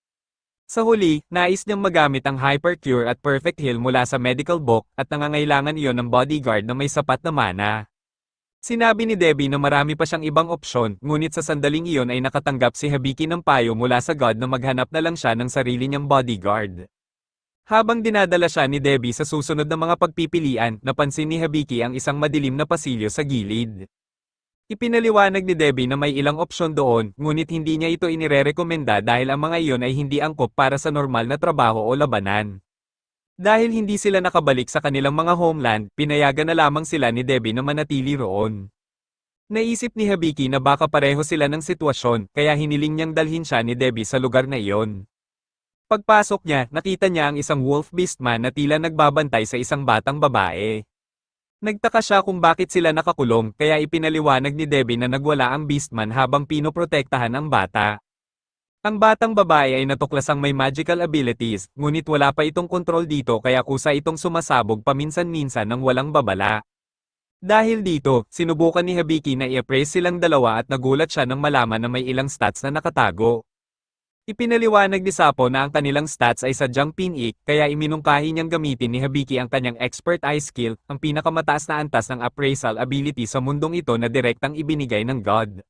Sa huli, nais niyang magamit ang Hypercure at Perfect Heal mula sa medical book, at nangangailangan iyon ng bodyguard na may sapat na mana. Sinabi ni Debbie na marami pa siyang ibang opsyon, ngunit sa sandaling iyon ay nakatanggap si Hibiki ng payo mula sa God na maghanap na lang siya ng sarili niyang bodyguard. Habang dinadala siya ni Debbie sa susunod na mga pagpipilian, napansin ni Hibiki ang isang madilim na pasilyo sa gilid. Ipinaliwanag ni Debbie na may ilang opsyon doon, ngunit hindi niya ito inirerekomenda dahil ang mga iyon ay hindi angkop para sa normal na trabaho o labanan. Dahil hindi sila nakabalik sa kanilang mga homeland, pinayagan na lamang sila ni Debbie na manatili roon. Naisip ni Hibiki na baka pareho sila ng sitwasyon, kaya hiniling niyang dalhin siya ni Debbie sa lugar na iyon. Pagpasok niya, nakita niya ang isang wolf beastman na tila nagbabantay sa isang batang babae. Nagtaka siya kung bakit sila nakakulong, kaya ipinaliwanag ni Debbie na nagwala ang beastman habang pinoprotektahan ang bata. Ang batang babae ay natuklasang may magical abilities, ngunit wala pa itong kontrol dito kaya kusa itong sumasabog paminsan-minsan ng walang babala. Dahil dito, sinubukan ni Hibiki na i-appraise silang dalawa at nagulat siya nang malaman na may ilang stats na nakatago. Ipinaliwanag ni Sapo na ang kanilang stats ay sadyang pin-ik, kaya iminungkahi niyang gamitin ni Hibiki ang kanyang Expert Eye skill, ang pinakamataas na antas ng appraisal ability sa mundong ito na direktang ibinigay ng God.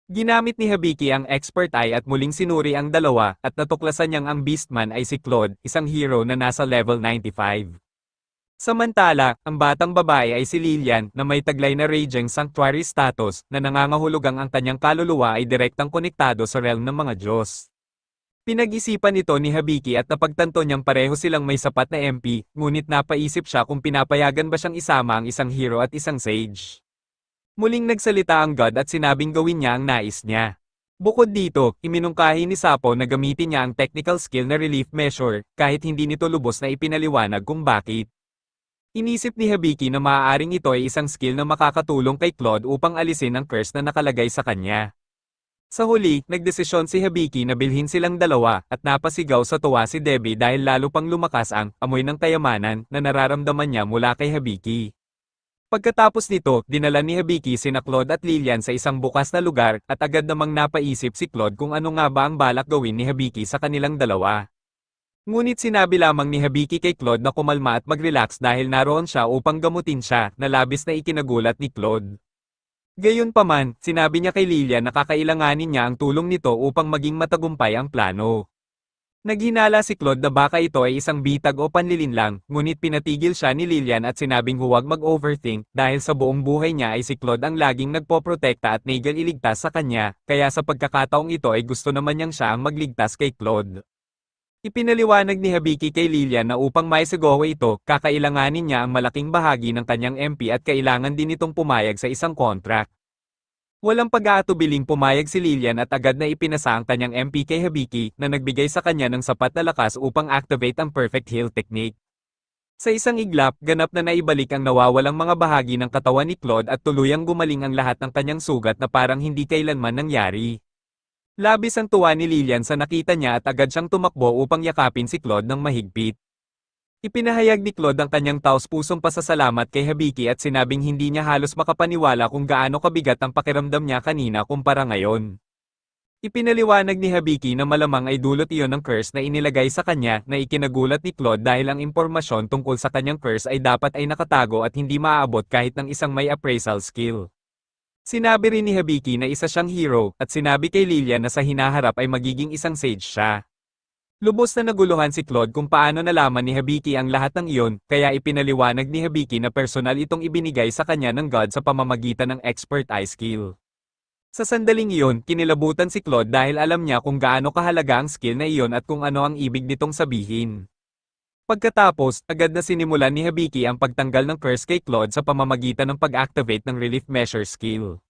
Ginamit ni Hibiki ang Expert Eye at muling sinuri ang dalawa, at natuklasan niyang ang Beastman ay si Claude, isang hero na nasa level 95. Samantala, ang batang babae ay si Lillian, na may taglay na Raging Sanctuary status, na nangangahulugang ang kanyang kaluluwa ay direktang konektado sa realm ng mga Diyos. Pinag-isipan ito ni Habiki at napagtanto niyang pareho silang may sapat na MP, ngunit napaisip siya kung pinapayagan ba siyang isama ang isang hero at isang sage. Muling nagsalita ang god at sinabing gawin niya ang nais niya. Bukod dito, iminungkahi ni Sapo na gamitin niya ang technical skill na relief measure, kahit hindi nito lubos na ipinaliwanag kung bakit. Inisip ni Habiki na maaaring ito ay isang skill na makakatulong kay Claude upang alisin ang curse na nakalagay sa kanya. Sa huli, nagdesisyon si Habiki na bilhin silang dalawa, at napasigaw sa tuwa si Debbie dahil lalo pang lumakas ang amoy ng kayamanan na nararamdaman niya mula kay Habiki. Pagkatapos nito, dinala ni Habiki sina Claude at Lillian sa isang bukas na lugar, at agad namang napaisip si Claude kung ano nga ba ang balak gawin ni Habiki sa kanilang dalawa. Ngunit sinabi lamang ni Habiki kay Claude na kumalma at mag-relax dahil naroon siya upang gamutin siya, na labis na ikinagulat ni Claude. Gayunpaman, sinabi niya kay Lillian na kakailanganin niya ang tulong nito upang maging matagumpay ang plano. Naghinala si Claude na baka ito ay isang bitag o panlilinlang, ngunit pinatigil siya ni Lillian at sinabing huwag mag-overthink dahil sa buong buhay niya ay si Claude ang laging nagpoprotekta at naigal iligtas sa kanya, kaya sa pagkakataong ito ay gusto naman niyang siya ang magligtas kay Claude. Ipinaliwanag ni Habiki kay Lillian na upang maisagawa ito, kakailanganin niya ang malaking bahagi ng kanyang MP at kailangan din itong pumayag sa isang contract. Walang pag-aatubiling pumayag si Lillian at agad na ipinasa ang kanyang MP kay Habiki na nagbigay sa kanya ng sapat na lakas upang activate ang perfect heal technique. Sa isang iglap, ganap na naibalik ang nawawalang mga bahagi ng katawan ni Claude at tuluyang gumaling ang lahat ng kanyang sugat na parang hindi kailanman nangyari. Labis ang tuwa ni Lillian sa nakita niya at agad siyang tumakbo upang yakapin si Claude ng mahigpit. Ipinahayag ni Claude ang kanyang taos-pusong pasasalamat kay Habiki at sinabing hindi niya halos makapaniwala kung gaano kabigat ang pakiramdam niya kanina kumpara ngayon. Ipinaliwanag ni Habiki na malamang ay dulot iyon ng curse na inilagay sa kanya, na ikinagulat ni Claude dahil ang impormasyon tungkol sa kanyang curse ay dapat ay nakatago at hindi maaabot kahit ng isang may appraisal skill. Sinabi rin ni Habiki na isa siyang hero, at sinabi kay Lillian na sa hinaharap ay magiging isang sage siya. Lubos na naguluhan si Claude kung paano nalaman ni Habiki ang lahat ng iyon, kaya ipinaliwanag ni Habiki na personal itong ibinigay sa kanya ng god sa pamamagitan ng expert eye skill. Sa sandaling iyon, kinilabutan si Claude dahil alam niya kung gaano kahalaga ang skill na iyon at kung ano ang ibig nitong sabihin. Pagkatapos, agad na sinimulan ni Habiki ang pagtanggal ng curse kay Claude sa pamamagitan ng pag-activate ng relief measure skill.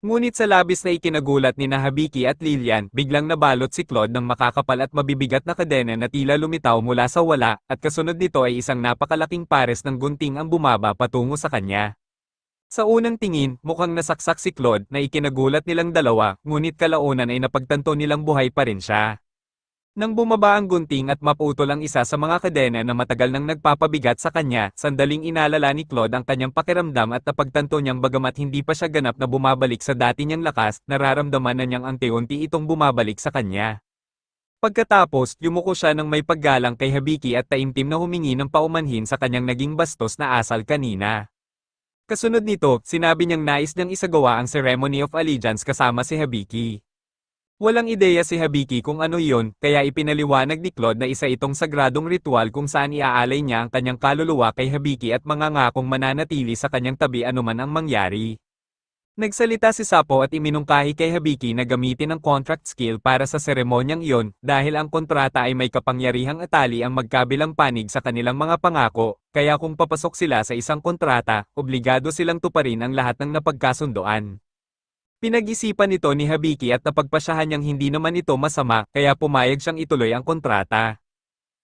Ngunit sa labis na ikinagulat ni Habiki at Lillian, biglang nabalot si Claude ng makakapal at mabibigat na kadena na tila lumitaw mula sa wala, at kasunod nito ay isang napakalaking pares ng gunting ang bumaba patungo sa kanya. Sa unang tingin, mukhang nasaksak si Claude na ikinagulat nilang dalawa, ngunit kalaunan ay napagtanto nilang buhay pa rin siya. Nang bumaba ang gunting at maputol ang isa sa mga kadena na matagal nang nagpapabigat sa kanya, sandaling inalala ni Claude ang kanyang pakiramdam at napagtanto niyang bagamat hindi pa siya ganap na bumabalik sa dati niyang lakas, nararamdaman na niyang unti-unti itong bumabalik sa kanya. Pagkatapos, yumuko siya ng may paggalang kay Habiki at taimtim na humingi ng paumanhin sa kanyang naging bastos na asal kanina. Kasunod nito, sinabi niyang nais niyang isagawa ang Ceremony of Allegiance kasama si Habiki. Walang ideya si Habiki kung ano iyon, kaya ipinaliwanag ni Claude na isa itong sagradong ritual kung saan iaalay niya ang kanyang kaluluwa kay Habiki at mangangakong mananatili sa kanyang tabi anuman ang mangyari. Nagsalita si Sapo at iminungkahi kay Habiki na gamitin ang contract skill para sa seremonyang iyon, dahil ang kontrata ay may kapangyarihang atali ang magkabilang panig sa kanilang mga pangako, kaya kung papasok sila sa isang kontrata, obligado silang tuparin ang lahat ng napagkasundoan. Pinag-isipan nito ni Habiki at napagpasyahan niyang hindi naman ito masama, kaya pumayag siyang ituloy ang kontrata.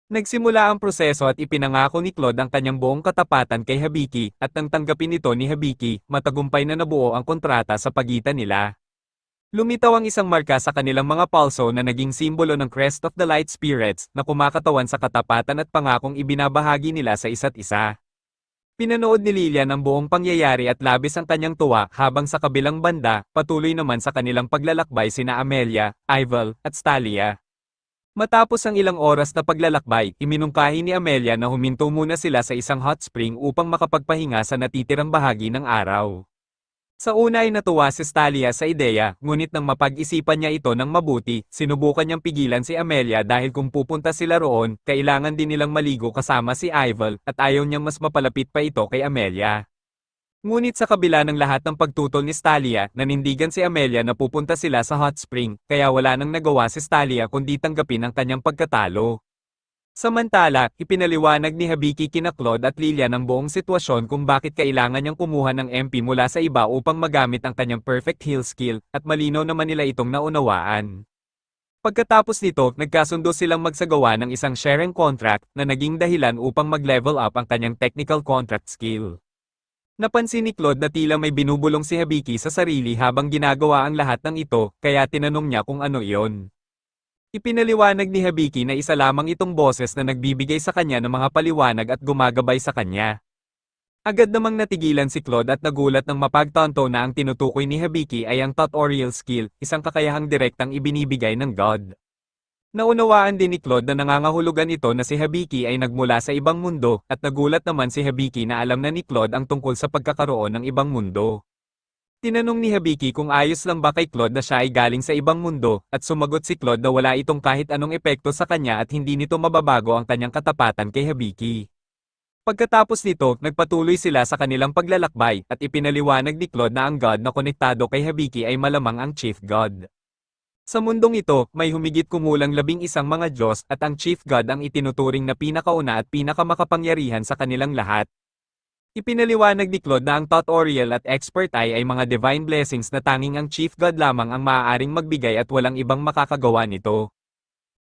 Nagsimula ang proseso at ipinangako ni Claude ang kanyang buong katapatan kay Habiki, at nang tanggapin ito ni Habiki, matagumpay na nabuo ang kontrata sa pagitan nila. Lumitaw ang isang marka sa kanilang mga palso na naging simbolo ng Crest of the Light Spirits, na kumakatawan sa katapatan at pangakong ibinabahagi nila sa isa't isa. Pinanood ni Lillian ang buong pangyayari at labis ang kanyang tuwa, habang sa kabilang banda, patuloy naman sa kanilang paglalakbay sina Amelia, Ival, at Stalia. Matapos ang ilang oras na paglalakbay, iminungkahi ni Amelia na huminto muna sila sa isang hot spring upang makapagpahinga sa natitirang bahagi ng araw. Sa una ay natuwa si Stalia sa ideya, ngunit nang mapag-isipan niya ito ng mabuti, sinubukan niyang pigilan si Amelia dahil kung pupunta sila roon, kailangan din nilang maligo kasama si Ival, at ayaw niyang mas mapalapit pa ito kay Amelia. Ngunit sa kabila ng lahat ng pagtutol ni Stalia, nanindigan si Amelia na pupunta sila sa hot spring, kaya wala nang nagawa si Stalia kundi tanggapin ang kanyang pagkatalo. Samantala, ipinaliwanag ni Habiki kina Claude at Lilian ang buong sitwasyon kung bakit kailangan niyang kumuha ng MP mula sa iba upang magamit ang kanyang perfect heal skill, at malinaw naman nila itong naunawaan. Pagkatapos nito, nagkasundo silang magsagawa ng isang sharing contract na naging dahilan upang mag-level up ang kanyang technical contract skill. Napansin ni Claude na tila may binubulong si Habiki sa sarili habang ginagawa ang lahat ng ito, kaya tinanong niya kung ano iyon. Ipinaliwanag ni Habiki na isa lamang itong boses na nagbibigay sa kanya ng mga paliwanag at gumagabay sa kanya. Agad namang natigilan si Claude at nagulat nang mapagtanto na ang tinutukoy ni Habiki ay ang tutorial skill, isang kakayahang direktang ibinibigay ng God. Naunawaan din ni Claude na nangangahulugan ito na si Habiki ay nagmula sa ibang mundo, at nagulat naman si Habiki na alam na ni Claude ang tungkol sa pagkakaroon ng ibang mundo. Tinanong ni Habiki kung ayos lang ba kay Claude na siya ay galing sa ibang mundo, at sumagot si Claude na wala itong kahit anong epekto sa kanya at hindi nito mababago ang kanyang katapatan kay Habiki. Pagkatapos nito, nagpatuloy sila sa kanilang paglalakbay, at ipinaliwanag ni Claude na ang God na konektado kay Habiki ay malamang ang Chief God. Sa mundong ito, may humigit kumulang 11 mga Diyos, at ang Chief God ang itinuturing na pinakauna at pinakamakapangyarihan sa kanilang lahat. Ipinaliwanag ni Claude na ang tutorial at expert eye ay mga divine blessings na tanging ang Chief God lamang ang maaaring magbigay at walang ibang makakagawa nito.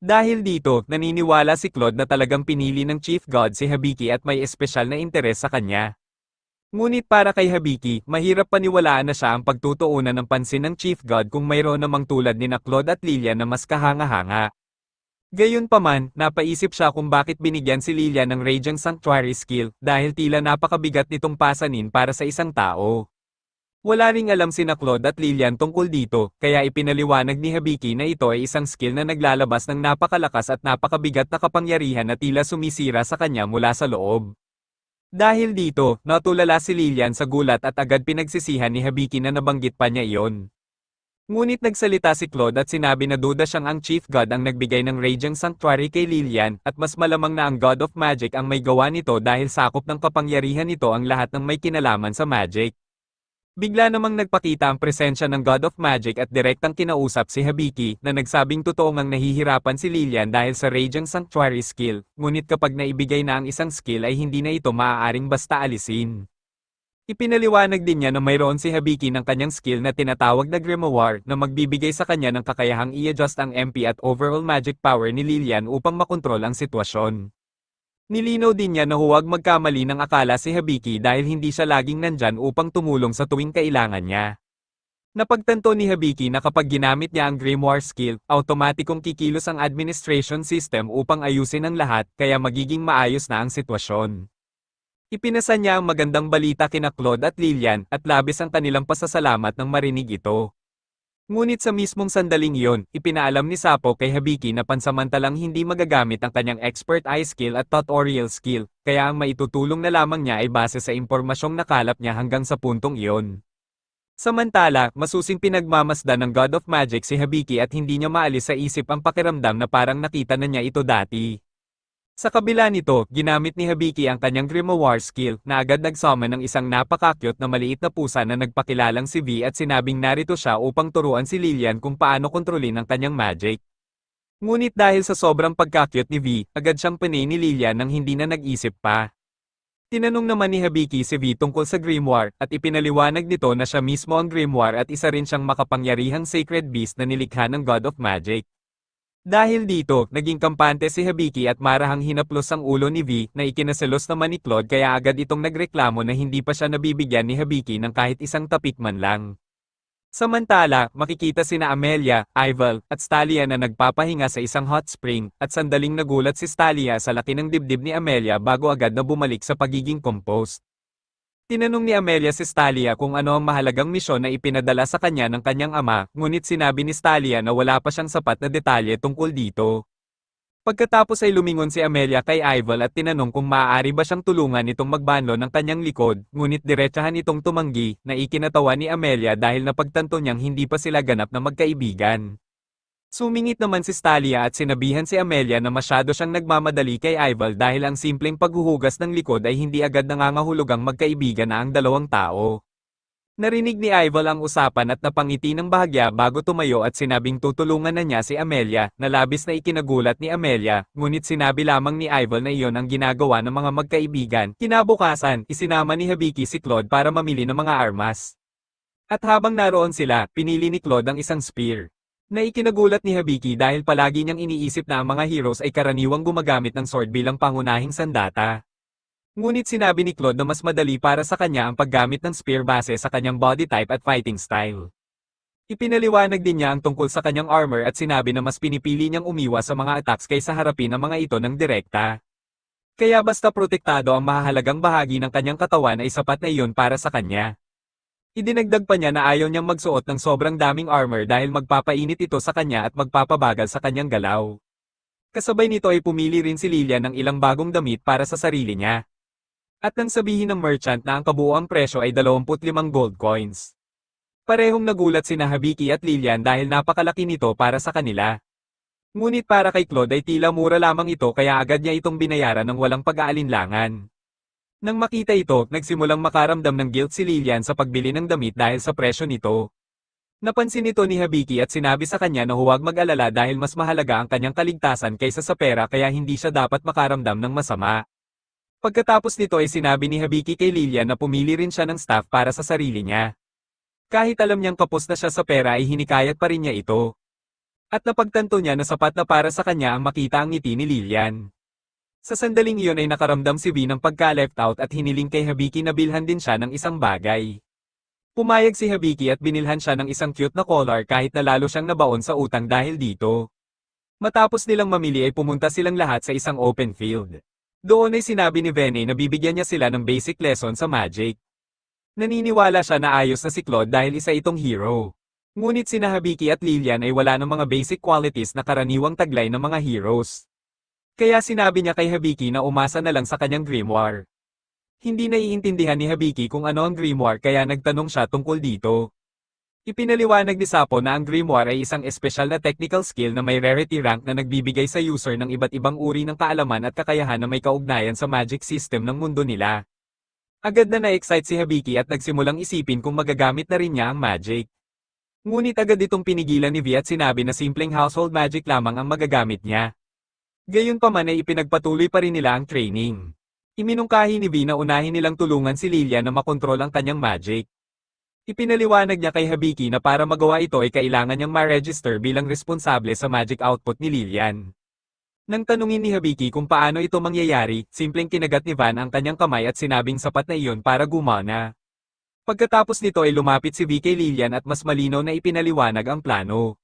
Dahil dito, naniniwala si Claude na talagang pinili ng Chief God si Habiki at may espesyal na interes sa kanya. Ngunit para kay Habiki, mahirap paniwalaan na siya ang pagtutuunan ng pansin ng Chief God kung mayroon namang tulad ni Claude at Lilian na mas kahanga-hanga. Gayunpaman, napaisip siya kung bakit binigyan si Lilian ng Radiant Sanctuary skill, dahil tila napakabigat nitong pasanin para sa isang tao. Wala ring alam si Claude at Lilian tungkol dito, kaya ipinaliwanag ni Habiki na ito ay isang skill na naglalabas ng napakalakas at napakabigat na kapangyarihan na tila sumisira sa kanya mula sa loob. Dahil dito, natulala si Lilian sa gulat at agad pinagsisihan ni Habiki na nabanggit pa niya iyon. Ngunit nagsalita si Claude at sinabi na duda siyang ang Chief God ang nagbigay ng Radiant Sanctuary kay Lilian, at mas malamang na ang God of Magic ang may gawa nito dahil sakop ng kapangyarihan nito ang lahat ng may kinalaman sa magic. Bigla namang nagpakita ang presensya ng God of Magic at direktang kinausap si Habiki, na nagsabing totoo ngang nahihirapan si Lilian dahil sa Radiant Sanctuary skill, ngunit kapag naibigay na ang isang skill ay hindi na ito maaaring basta alisin. Ipinaliwanag din niya na mayroon si Habiki ng kanyang skill na tinatawag na Grimoire na magbibigay sa kanya ng kakayahang i-adjust ang MP at overall magic power ni Lilian upang makontrol ang sitwasyon. Nilinaw din niya na huwag magkamali ng akala si Habiki dahil hindi siya laging nandyan upang tumulong sa tuwing kailangan niya. Napagtanto ni Habiki na kapag ginamit niya ang Grimoire skill, automatikong kikilos ang administration system upang ayusin ang lahat, kaya magiging maayos na ang sitwasyon. Ipinasa niya ang magandang balita kina Claude at Lilian, at labis ang kanilang pasasalamat nang marinig ito. Ngunit sa mismong sandaling iyon, ipinaalam ni Sapo kay Habiki na pansamantalang hindi magagamit ang kanyang expert eye skill at tutorial skill, kaya ang maitutulong na lamang niya ay base sa impormasyong nakalap niya hanggang sa puntong iyon. Samantala, masusing pinagmamasdan ng God of Magic si Habiki at hindi niya maalis sa isip ang pakiramdam na parang nakita na niya ito dati. Sa kabila nito, ginamit ni Habiki ang kanyang Grimoire skill, na agad nag-summon ng isang napaka-cute na maliit na pusa na nagpakilalang si V at sinabing narito siya upang turuan si Lilian kung paano kontrolin ang kanyang magic. Ngunit dahil sa sobrang pagka-cute ni V, agad siyang panay ni Lilian nang hindi na nag-isip pa. Tinanong naman ni Habiki si V tungkol sa Grimoire, at ipinaliwanag nito na siya mismo ang Grimoire at isa rin siyang makapangyarihang sacred beast na nilikha ng God of Magic. Dahil dito, naging kampante si Habiki at marahang hinaplos ang ulo ni V, na ikinaselos naman ni Claude, kaya agad itong nagreklamo na hindi pa siya nabibigyan ni Habiki ng kahit isang tapik man lang. Samantala, makikita sina Amelia, Ival, at Stalia na nagpapahinga sa isang hot spring, at sandaling nagulat si Stalia sa laki ng dibdib ni Amelia bago agad na bumalik sa pagiging composed. Tinanong ni Amelia si Stalia kung ano ang mahalagang misyon na ipinadala sa kanya ng kanyang ama, ngunit sinabi ni Stalia na wala pa siyang sapat na detalye tungkol dito. Pagkatapos ay lumingon si Amelia kay Ival at tinanong kung maaari ba siyang tulungan itong magbanlo ng kanyang likod, ngunit diretsahan itong tumanggi, na ikinatawa ni Amelia dahil napagtanto niyang hindi pa sila ganap na magkaibigan. Sumingit naman si Stalia at sinabihan si Amelia na masyado siyang nagmamadali kay Ival dahil ang simpleng paghuhugas ng likod ay hindi agad nangangahulugang magkaibigan na ang dalawang tao. Narinig ni Ival ang usapan at napangiti ng bahagya bago tumayo at sinabing tutulungan na niya si Amelia, na labis na ikinagulat ni Amelia, ngunit sinabi lamang ni Ival na iyon ang ginagawa ng mga magkaibigan. Kinabukasan, isinama ni Hibiki si Claude para mamili ng mga armas. At habang naroon sila, pinili ni Claude ang isang spear. Na ikinagulat ni Hibiki dahil palagi niyang iniisip na ang mga heroes ay karaniwang gumagamit ng sword bilang pangunahing sandata. Ngunit sinabi ni Claude na mas madali para sa kanya ang paggamit ng spear base sa kanyang body type at fighting style. Ipinaliwanag din niya ang tungkol sa kanyang armor at sinabi na mas pinipili niyang umiwas sa mga attacks kaysa harapin ang mga ito ng direkta. Kaya basta protektado ang mahahalagang bahagi ng kanyang katawan ay sapat na iyon para sa kanya. Idinagdag pa niya na ayaw niyang magsuot ng sobrang daming armor dahil magpapainit ito sa kanya at magpapabagal sa kanyang galaw. Kasabay nito ay pumili rin si Lilian ng ilang bagong damit para sa sarili niya. At nang sabihin ng merchant na ang kabuuang presyo ay 25 gold coins. Parehong nagulat sina Hibiki at Lilian dahil napakalaki nito para sa kanila. Ngunit para kay Claude ay tila mura lamang ito kaya agad niya itong binayaran ng walang pag-aalinlangan. Nang makita ito, nagsimulang makaramdam ng guilt si Lilian sa pagbili ng damit dahil sa presyo nito. Napansin ito ni Hibiki at sinabi sa kanya na huwag mag-alala dahil mas mahalaga ang kanyang kaligtasan kaysa sa pera kaya hindi siya dapat makaramdam ng masama. Pagkatapos nito ay sinabi ni Hibiki kay Lilian na pumili rin siya ng staff para sa sarili niya. Kahit alam niyang kapos na siya sa pera ay hinikayat pa rin niya ito. At napagtanto niya na sapat na para sa kanya ang makita ang ngiti ni Lilian. Sa sandaling iyon ay nakaramdam si V ng pagka-left out at hiniling kay Hibiki na bilhan din siya ng isang bagay. Pumayag si Hibiki at binilhan siya ng isang cute na collar kahit na lalo siyang nabaon sa utang dahil dito. Matapos nilang mamili ay pumunta silang lahat sa isang open field. Doon ay sinabi ni Vene na bibigyan niya sila ng basic lesson sa magic. Naniniwala siya na ayos na si Claude dahil isa itong hero. Ngunit sina Hibiki at Lilian ay wala ng mga basic qualities na karaniwang taglay ng mga heroes. Kaya sinabi niya kay Hibiki na umasa na lang sa kanyang grimoire. Hindi naiintindihan ni Hibiki kung ano ang grimoire kaya nagtanong siya tungkol dito. Ipinaliwanag ni Sapo na ang grimoire ay isang espesyal na technical skill na may rarity rank na nagbibigay sa user ng iba't ibang uri ng kaalaman at kakayahan na may kaugnayan sa magic system ng mundo nila. Agad na na-excite si Hibiki at nagsimulang isipin kung magagamit na rin niya ang magic. Ngunit agad itong pinigilan ni V at sinabi na simpleng household magic lamang ang magagamit niya. Gayunpaman ay ipinagpatuloy pa rin nila ang training. Iminungkahi ni V na unahin nilang tulungan si Lilian na makontrol ang kanyang magic. Ipinaliwanag niya kay Hibiki na para magawa ito ay kailangan niyang ma-register bilang responsable sa magic output ni Lilian. Nang tanungin ni Hibiki kung paano ito mangyayari, simpleng kinagat ni Van ang kanyang kamay at sinabing sapat na iyon para gumana. Pagkatapos nito ay lumapit si V kay Lilian at mas malinaw na ipinaliwanag ang plano.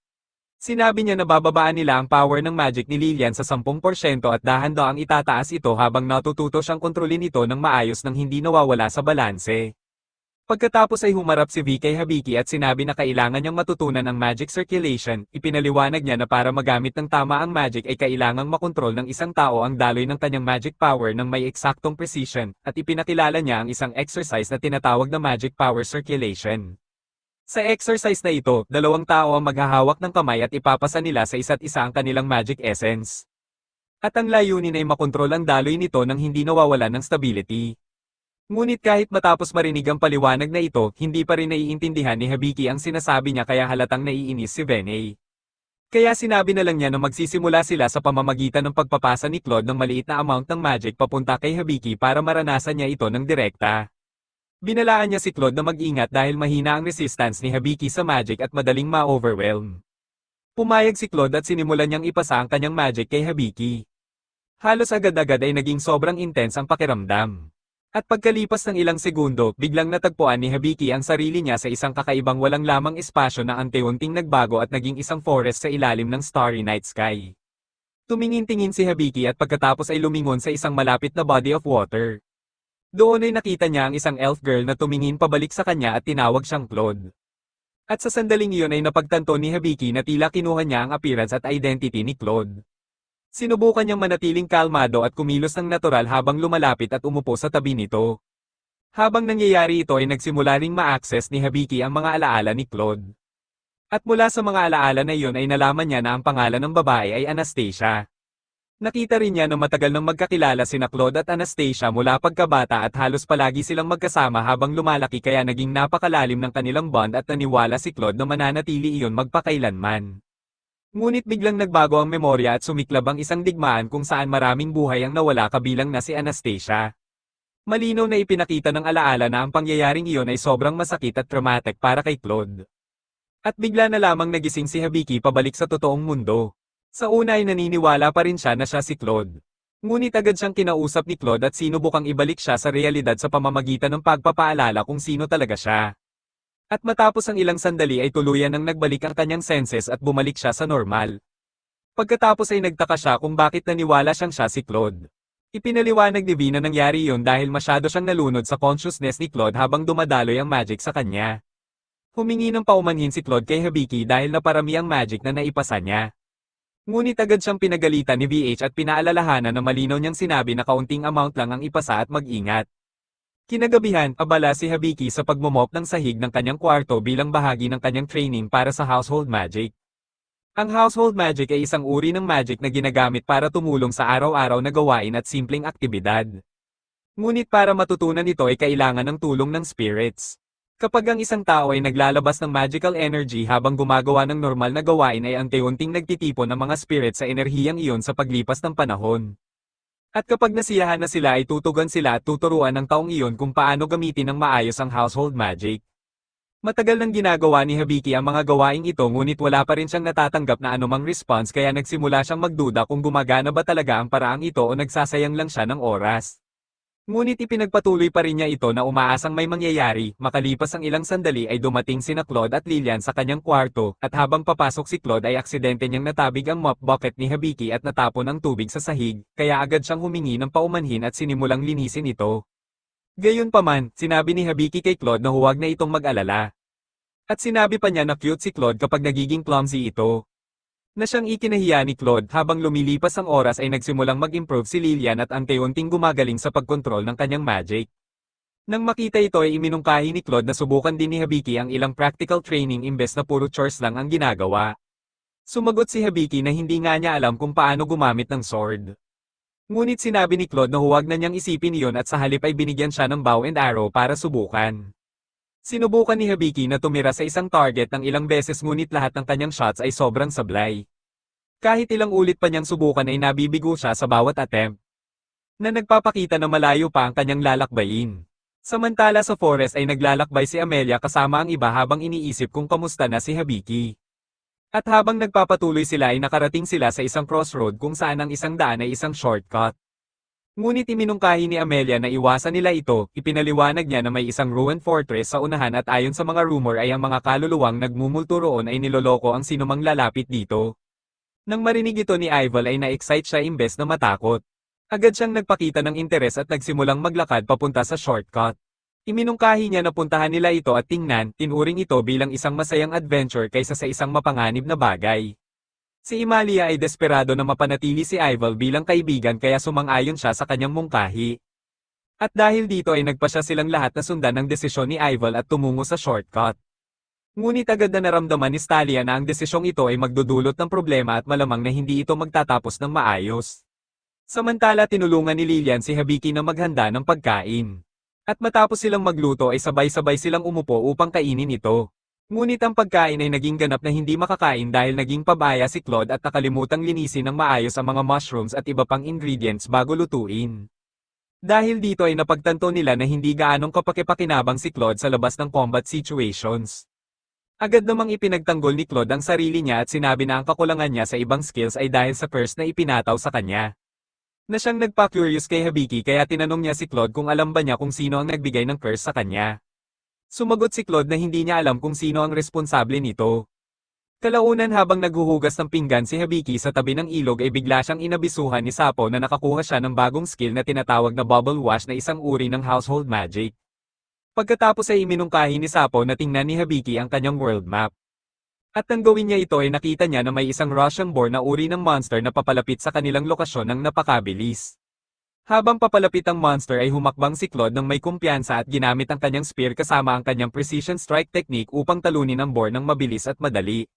Sinabi niya na bababaan nila ang power ng magic ni Lilian sa 10% at dahan-dahang itataas ito habang natututo siyang kontrolin ito ng maayos nang hindi nawawala sa balanse. Pagkatapos ay humarap si V kay Hibiki at sinabi na kailangan niyang matutunan ang magic circulation. Ipinaliwanag niya na para magamit ng tama ang magic ay kailangang makontrol ng isang tao ang daloy ng kanyang magic power ng may eksaktong precision, at ipinakilala niya ang isang exercise na tinatawag na magic power circulation. Sa exercise na ito, dalawang tao ang maghahawak ng kamay at ipapasa nila sa isa't isa ang kanilang magic essence. At ang layunin ay makontrol ang daloy nito nang hindi nawawalan ng stability. Ngunit kahit matapos marinig ang paliwanag na ito, hindi pa rin naiintindihan ni Hibiki ang sinasabi niya kaya halatang naiinis si Vene. Kaya sinabi na lang niya na magsisimula sila sa pamamagitan ng pagpapasa ni Claude ng maliit na amount ng magic papunta kay Hibiki para maranasan niya ito ng direkta. Binalaan niya si Claude na mag-ingat dahil mahina ang resistance ni Hibiki sa magic at madaling ma-overwhelm. Pumayag si Claude at sinimulan niyang ipasa ang kanyang magic kay Hibiki. Halos agad-agad ay naging sobrang intense ang pakiramdam. At pagkalipas ng ilang segundo, biglang natagpuan ni Hibiki ang sarili niya sa isang kakaibang walang lamang espasyo na unti-unting nagbago at naging isang forest sa ilalim ng starry night sky. Tumingin-tingin si Hibiki at pagkatapos ay lumingon sa isang malapit na body of water. Doon ay nakita niya ang isang elf girl na tumingin pabalik sa kanya at tinawag siyang Claude. At sa sandaling iyon ay napagtanto ni Hibiki na tila kinuha niya ang appearance at identity ni Claude. Sinubukan niyang manatiling kalmado at kumilos ng natural habang lumalapit at umupo sa tabi nito. Habang nangyayari ito ay nagsimula ring ma-access ni Hibiki ang mga alaala ni Claude. At mula sa mga alaala na iyon ay nalaman niya na ang pangalan ng babae ay Anastasia. Nakita rin niya na matagal nang magkakilala sina Claude at Anastasia mula pagkabata at halos palagi silang magkasama habang lumalaki kaya naging napakalalim ng kanilang bond at naniwala si Claude na mananatili iyon magpakailanman. Ngunit biglang nagbago ang memorya at sumiklab ang isang digmaan kung saan maraming buhay ang nawala kabilang na si Anastasia. Malinaw na ipinakita ng alaala na ang pangyayaring iyon ay sobrang masakit at traumatic para kay Claude. At bigla na lamang nagising si Hibiki pabalik sa totoong mundo. Sa una ay naniniwala pa rin siya na siya si Claude. Ngunit agad siyang kinausap ni Claude at sinubukang ibalik siya sa realidad sa pamamagitan ng pagpapaalala kung sino talaga siya. At matapos ang ilang sandali ay tuluyan nang nagbalik ang kanyang senses at bumalik siya sa normal. Pagkatapos ay nagtaka siya kung bakit naniwala siyang siya si Claude. Ipinaliwanag ni V na nangyari iyon dahil masyado siyang nalunod sa consciousness ni Claude habang dumadaloy ang magic sa kanya. Humingi ng paumanhin si Claude kay Hibiki dahil naparami ang magic na naipasa niya. Ngunit agad siyang pinagalitan ni VH at pinaalalahanan na malinaw niyang sinabi na kaunting amount lang ang ipasa at mag-ingat. Kinagabihan, abala si Hibiki sa pagmomop ng sahig ng kanyang kwarto bilang bahagi ng kanyang training para sa household magic. Ang household magic ay isang uri ng magic na ginagamit para tumulong sa araw-araw na gawain at simpleng aktibidad. Ngunit para matutunan ito ay kailangan ng tulong ng spirits. Kapag ang isang tao ay naglalabas ng magical energy habang gumagawa ng normal na gawain ay unti-unting nagtitipon ng mga spirit sa enerhiyang iyon sa paglipas ng panahon. At kapag nasiyahan na sila ay tutugan sila at tuturuan ng taong iyon kung paano gamitin ng maayos ang household magic. Matagal nang ginagawa ni Hibiki ang mga gawaing ito ngunit wala pa rin siyang natatanggap na anumang response kaya nagsimula siyang magduda kung gumagana ba talaga ang paraang ito o nagsasayang lang siya ng oras. Ngunit ipinagpatuloy pa rin niya ito na umaasang may mangyayari, makalipas ang ilang sandali ay dumating sina Claude at Lillian sa kanyang kwarto, at habang papasok si Claude ay aksidente niyang natabig ang mop bucket ni Hibiki at natapon ang tubig sa sahig, kaya agad siyang humingi ng paumanhin at sinimulang linisin ito. Gayunpaman, sinabi ni Hibiki kay Claude na huwag na itong mag-alala. At sinabi pa niya na cute si Claude kapag nagiging clumsy ito. Na siyang ikinahiya ni Claude habang lumilipas ang oras ay nagsimulang mag-improve si Lillian at unti-unting gumagaling sa pagkontrol ng kanyang magic. Nang makita ito ay iminungkahi ni Claude na subukan din ni Hibiki ang ilang practical training imbes na puro chores lang ang ginagawa. Sumagot si Hibiki na hindi nga niya alam kung paano gumamit ng sword. Ngunit sinabi ni Claude na huwag na niyang isipin iyon at sa halip ay binigyan siya ng bow and arrow para subukan. Sinubukan ni Hibiki na tumira sa isang target ng ilang beses ngunit lahat ng kanyang shots ay sobrang sablay. Kahit ilang ulit pa niyang subukan ay nabibigo siya sa bawat attempt. Na nagpapakita na malayo pa ang kanyang lalakbayin. Samantala sa forest ay naglalakbay si Amelia kasama ang iba habang iniisip kung kamusta na si Hibiki. At habang nagpapatuloy sila ay nakarating sila sa isang crossroad kung saan ang isang daan ay isang shortcut. Ngunit iminungkahi ni Amelia na iwasan nila ito, ipinaliwanag niya na may isang ruined fortress sa unahan at ayon sa mga rumor ay ang mga kaluluwang nagmumulto roon ay niloloko ang sinumang lalapit dito. Nang marinig ito ni Ival ay na-excite siya imbes na matakot. Agad siyang nagpakita ng interes at nagsimulang maglakad papunta sa shortcut. Iminungkahi niya na puntahan nila ito at tingnan, tinuring ito bilang isang masayang adventure kaysa sa isang mapanganib na bagay. Si Imalia ay desperado na mapanatili si Ival bilang kaibigan kaya sumang-ayon siya sa kanyang mungkahi. At dahil dito ay nagpasya silang lahat na sundan ang desisyon ni Ival at tumungo sa shortcut. Ngunit agad na naramdaman ni Stalia na ang desisyong ito ay magdudulot ng problema at malamang na hindi ito magtatapos ng maayos. Samantala tinulungan ni Lillian si Hibiki na maghanda ng pagkain. At matapos silang magluto ay sabay-sabay silang umupo upang kainin ito. Ngunit ang pagkain ay naging ganap na hindi makakain dahil naging pabaya si Claude at nakalimutang linisin ng maayos ang mga mushrooms at iba pang ingredients bago lutuin. Dahil dito ay napagtanto nila na hindi gaanong kapakipakinabang si Claude sa labas ng combat situations. Agad namang ipinagtanggol ni Claude ang sarili niya at sinabi na ang kakulangan niya sa ibang skills ay dahil sa curse na ipinataw sa kanya. Na siyang nagpa-curious kay Hibiki kaya tinanong niya si Claude kung alam ba niya kung sino ang nagbigay ng curse sa kanya. Sumagot si Claude na hindi niya alam kung sino ang responsable nito. Kalaunan habang naghuhugas ng pinggan si Hibiki sa tabi ng ilog ay bigla siyang inabisuhan ni Sapo na nakakuha siya ng bagong skill na tinatawag na bubble wash na isang uri ng household magic. Pagkatapos ay iminungkahi ni Sapo na tingnan ni Hibiki ang kanyang world map. At nang gawin niya ito ay nakita niya na may isang Russian boar na uri ng monster na papalapit sa kanilang lokasyon ng napakabilis. Habang papalapit ang monster ay humakbang si Claude ng may kumpiyansa at ginamit ang kanyang spear kasama ang kanyang precision strike technique upang talunin ang boar ng mabilis at madali.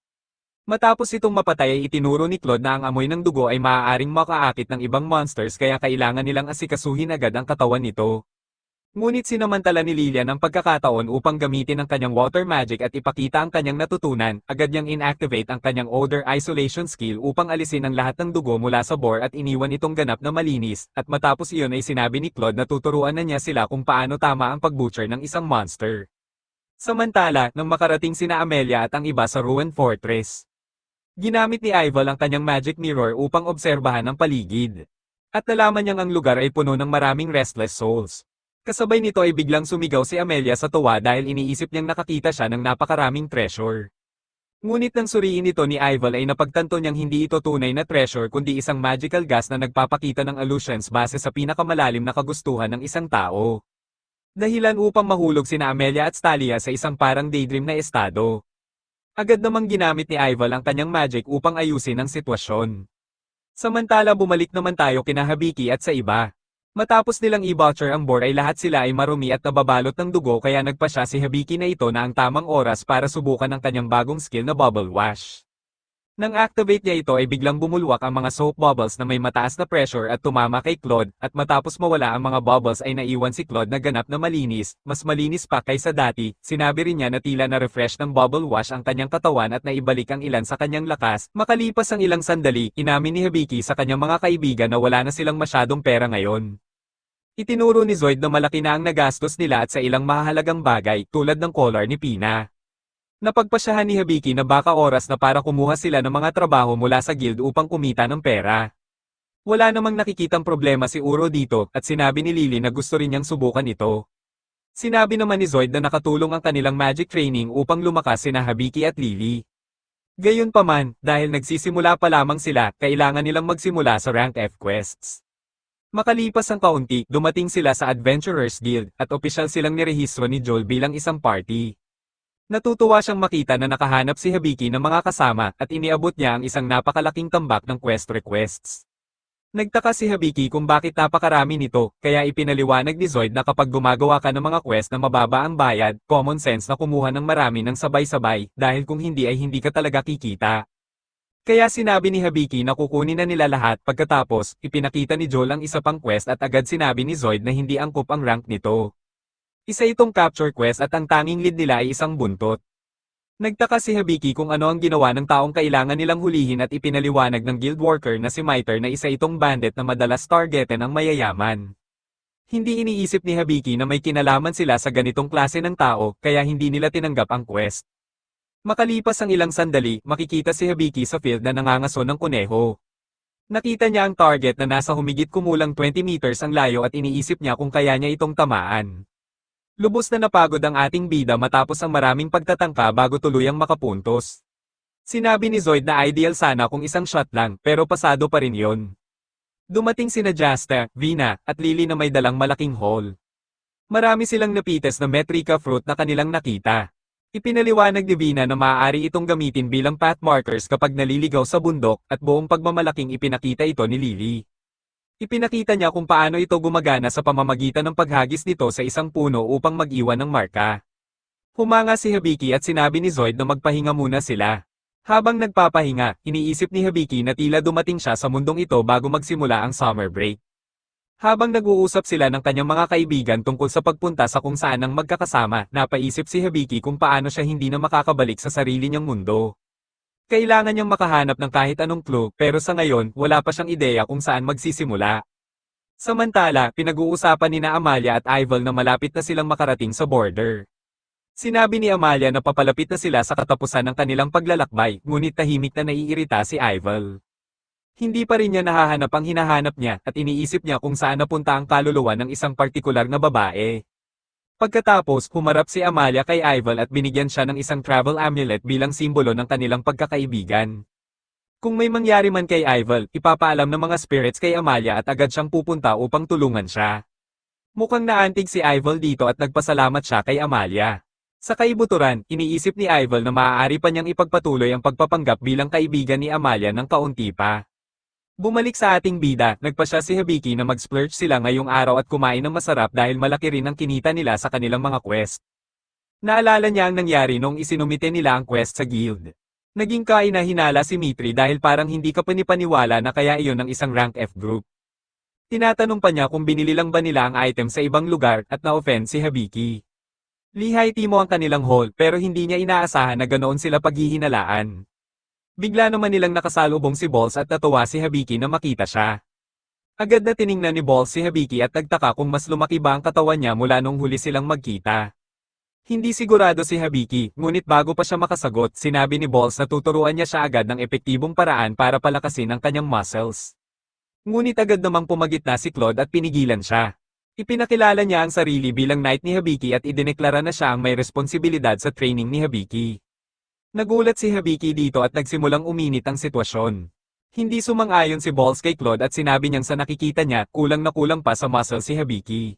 Matapos itong mapatay ay itinuro ni Claude na ang amoy ng dugo ay maaaring makaakit ng ibang monsters kaya kailangan nilang asikasuhin agad ang katawan nito. Ngunit sinamantala ni Lilian ang pagkakataon upang gamitin ang kanyang water magic at ipakita ang kanyang natutunan, agad niyang inactivate ang kanyang odor isolation skill upang alisin ang lahat ng dugo mula sa boar at iniwan itong ganap na malinis, at matapos iyon ay sinabi ni Claude na tuturuan na niya sila kung paano tama ang pag-butcher ng isang monster. Samantala, nang makarating sina Amelia at ang iba sa Ruined Fortress, ginamit ni Ival ang kanyang magic mirror upang obserbahan ang paligid. At nalaman niyang ang lugar ay puno ng maraming restless souls. Kasabay nito ay biglang sumigaw si Amelia sa tuwa dahil iniisip niyang nakakita siya ng napakaraming treasure. Ngunit nang suriin ito ni Ival ay napagtanto niyang hindi ito tunay na treasure kundi isang magical gas na nagpapakita ng illusions base sa pinakamalalim na kagustuhan ng isang tao. Dahilan upang mahulog sina Amelia at Stalia sa isang parang daydream na estado. Agad namang ginamit ni Ival ang kanyang magic upang ayusin ang sitwasyon. Samantala bumalik naman tayo kina Habiki at sa iba. Matapos nilang i-butcher ang boar ay lahat sila ay marumi at nababalot ng dugo kaya nagpa siya si Habiki na ito na ang tamang oras para subukan ang kanyang bagong skill na bubble wash. Nang activate niya ito ay biglang bumulwak ang mga soap bubbles na may mataas na pressure at tumama kay Claude, at matapos mawala ang mga bubbles ay naiwan si Claude na ganap na malinis, mas malinis pa kaysa dati. Sinabi rin niya na tila na-refresh ng bubble wash ang kanyang katawan at naibalik ang ilan sa kanyang lakas. Makalipas ang ilang sandali, inamin ni Habiki sa kanyang mga kaibigan na wala na silang masyadong pera ngayon. Itinuro ni Zoid na malaki na ang nagastos nila at sa ilang mahalagang bagay, tulad ng collar ni Pina. Napagpasyahan ni Habiki na baka oras na para kumuha sila ng mga trabaho mula sa guild upang kumita ng pera. Wala namang nakikitang problema si Uro dito, at sinabi ni Lily na gusto rin niyang subukan ito. Sinabi naman ni Zoid na nakatulong ang kanilang magic training upang lumakas sina Habiki at Lily. Gayunpaman, dahil nagsisimula pa lamang sila, kailangan nilang magsimula sa rank F quests. Makalipas ang kaunti, dumating sila sa Adventurers Guild, at opisyal silang nirehistro ni Joel bilang isang party. Natutuwa siyang makita na nakahanap si Habiki ng mga kasama, at iniabot niya ang isang napakalaking tambak ng quest requests. Nagtaka si Habiki kung bakit napakarami nito, kaya ipinaliwanag ni Zoid na kapag gumagawa ka ng mga quest na mababa ang bayad, common sense na kumuha ng marami ng sabay-sabay, dahil kung hindi ay hindi ka talaga kikita. Kaya sinabi ni Habiki na kukunin na nila lahat. Pagkatapos, ipinakita ni Joel ang isa pang quest at agad sinabi ni Zoid na hindi angkop ang rank nito. Isa itong capture quest at ang tanging lead nila ay isang buntot. Nagtaka si Habiki kung ano ang ginawa ng taong kailangan nilang hulihin at ipinaliwanag ng guild worker na si Miter na isa itong bandit na madalas targetin ang mayayaman. Hindi iniisip ni Habiki na may kinalaman sila sa ganitong klase ng tao, kaya hindi nila tinanggap ang quest. Makalipas ang ilang sandali, makikita si Habiki sa field na nangangaso ng kuneho. Nakita niya ang target na nasa humigit kumulang 20 meters ang layo at iniisip niya kung kaya niya itong tamaan. Lubos na napagod ang ating bida matapos ang maraming pagtatangka bago tuluyang makapuntos. Sinabi ni Zoid na ideal sana kung isang shot lang, pero pasado pa rin yon. Dumating sina Jasta, Vina, at Lily na may dalang malaking haul. Marami silang napites na metrika fruit na kanilang nakita. Ipinaliwanag ni Vina na maaari itong gamitin bilang path markers kapag naliligaw sa bundok, at buong pagmamalaking ipinakita ito ni Lily. Ipinakita niya kung paano ito gumagana sa pamamagitan ng paghagis nito sa isang puno upang mag-iwan ng marka. Humanga si Habiki at sinabi ni Zoid na magpahinga muna sila. Habang nagpapahinga, iniisip ni Habiki na tila dumating siya sa mundong ito bago magsimula ang summer break. Habang nag-uusap sila ng kanyang mga kaibigan tungkol sa pagpunta sa kung saan ang magkakasama, napaisip si Habiki kung paano siya hindi na makakabalik sa sarili niyang mundo. Kailangan niyang makahanap ng kahit anong clue, pero sa ngayon, wala pa siyang ideya kung saan magsisimula. Samantala, pinag-uusapan ni na Amalia at Ival na malapit na silang makarating sa border. Sinabi ni Amalia na papalapit na sila sa katapusan ng kanilang paglalakbay, ngunit tahimik na naiirita si Ival. Hindi pa rin niya nahahanap ang hinahanap niya at iniisip niya kung saan napunta ang kaluluwa ng isang partikular na babae. Pagkatapos, humarap si Amalia kay Ival at binigyan siya ng isang travel amulet bilang simbolo ng kanilang pagkakaibigan. Kung may mangyari man kay Ival, ipapaalam ng mga spirits kay Amalia at agad siyang pupunta upang tulungan siya. Mukhang naantig si Ival dito at nagpasalamat siya kay Amalia. Sa kaibuturan, iniisip ni Ival na maaari pa niyang ipagpatuloy ang pagpapanggap bilang kaibigan ni Amalia ng kaunti pa. Bumalik sa ating bida, nagpasya si Hibiki na mag-splurge sila ngayong araw at kumain ng masarap dahil malaki rin ang kinita nila sa kanilang mga quest. Naalala niya ang nangyari noong isinumite nila ang quest sa guild. Naging kainahinala si Mitri dahil parang hindi ka panipaniwala na kaya iyon ng isang rank F group. Tinatanong pa niya kung binili lang ba nila ang item sa ibang lugar at na-offend si Hibiki. Lihai timo ang kanilang haul pero hindi niya inaasahan na ganoon sila paghihinalaan. Bigla naman nilang nakasalubong si Balls at natuwa si Hibiki na makita siya. Agad na tiningnan ni Balls si Hibiki at nagtaka kung mas lumaki ba ang katawan niya mula nung huli silang magkita. Hindi sigurado si Hibiki, ngunit bago pa siya makasagot, sinabi ni Balls na tuturuan niya siya agad ng epektibong paraan para palakasin ang kanyang muscles. Ngunit agad namang pumagitna si Claude at pinigilan siya. Ipinakilala niya ang sarili bilang knight ni Hibiki at idineklara na siya ang may responsibilidad sa training ni Hibiki. Nagulat si Hibiki dito at nagsimulang uminit ang sitwasyon. Hindi sumang-ayon si Balls kay Claude at sinabi niyang sa nakikita niya, kulang na kulang pa sa muscle si Hibiki.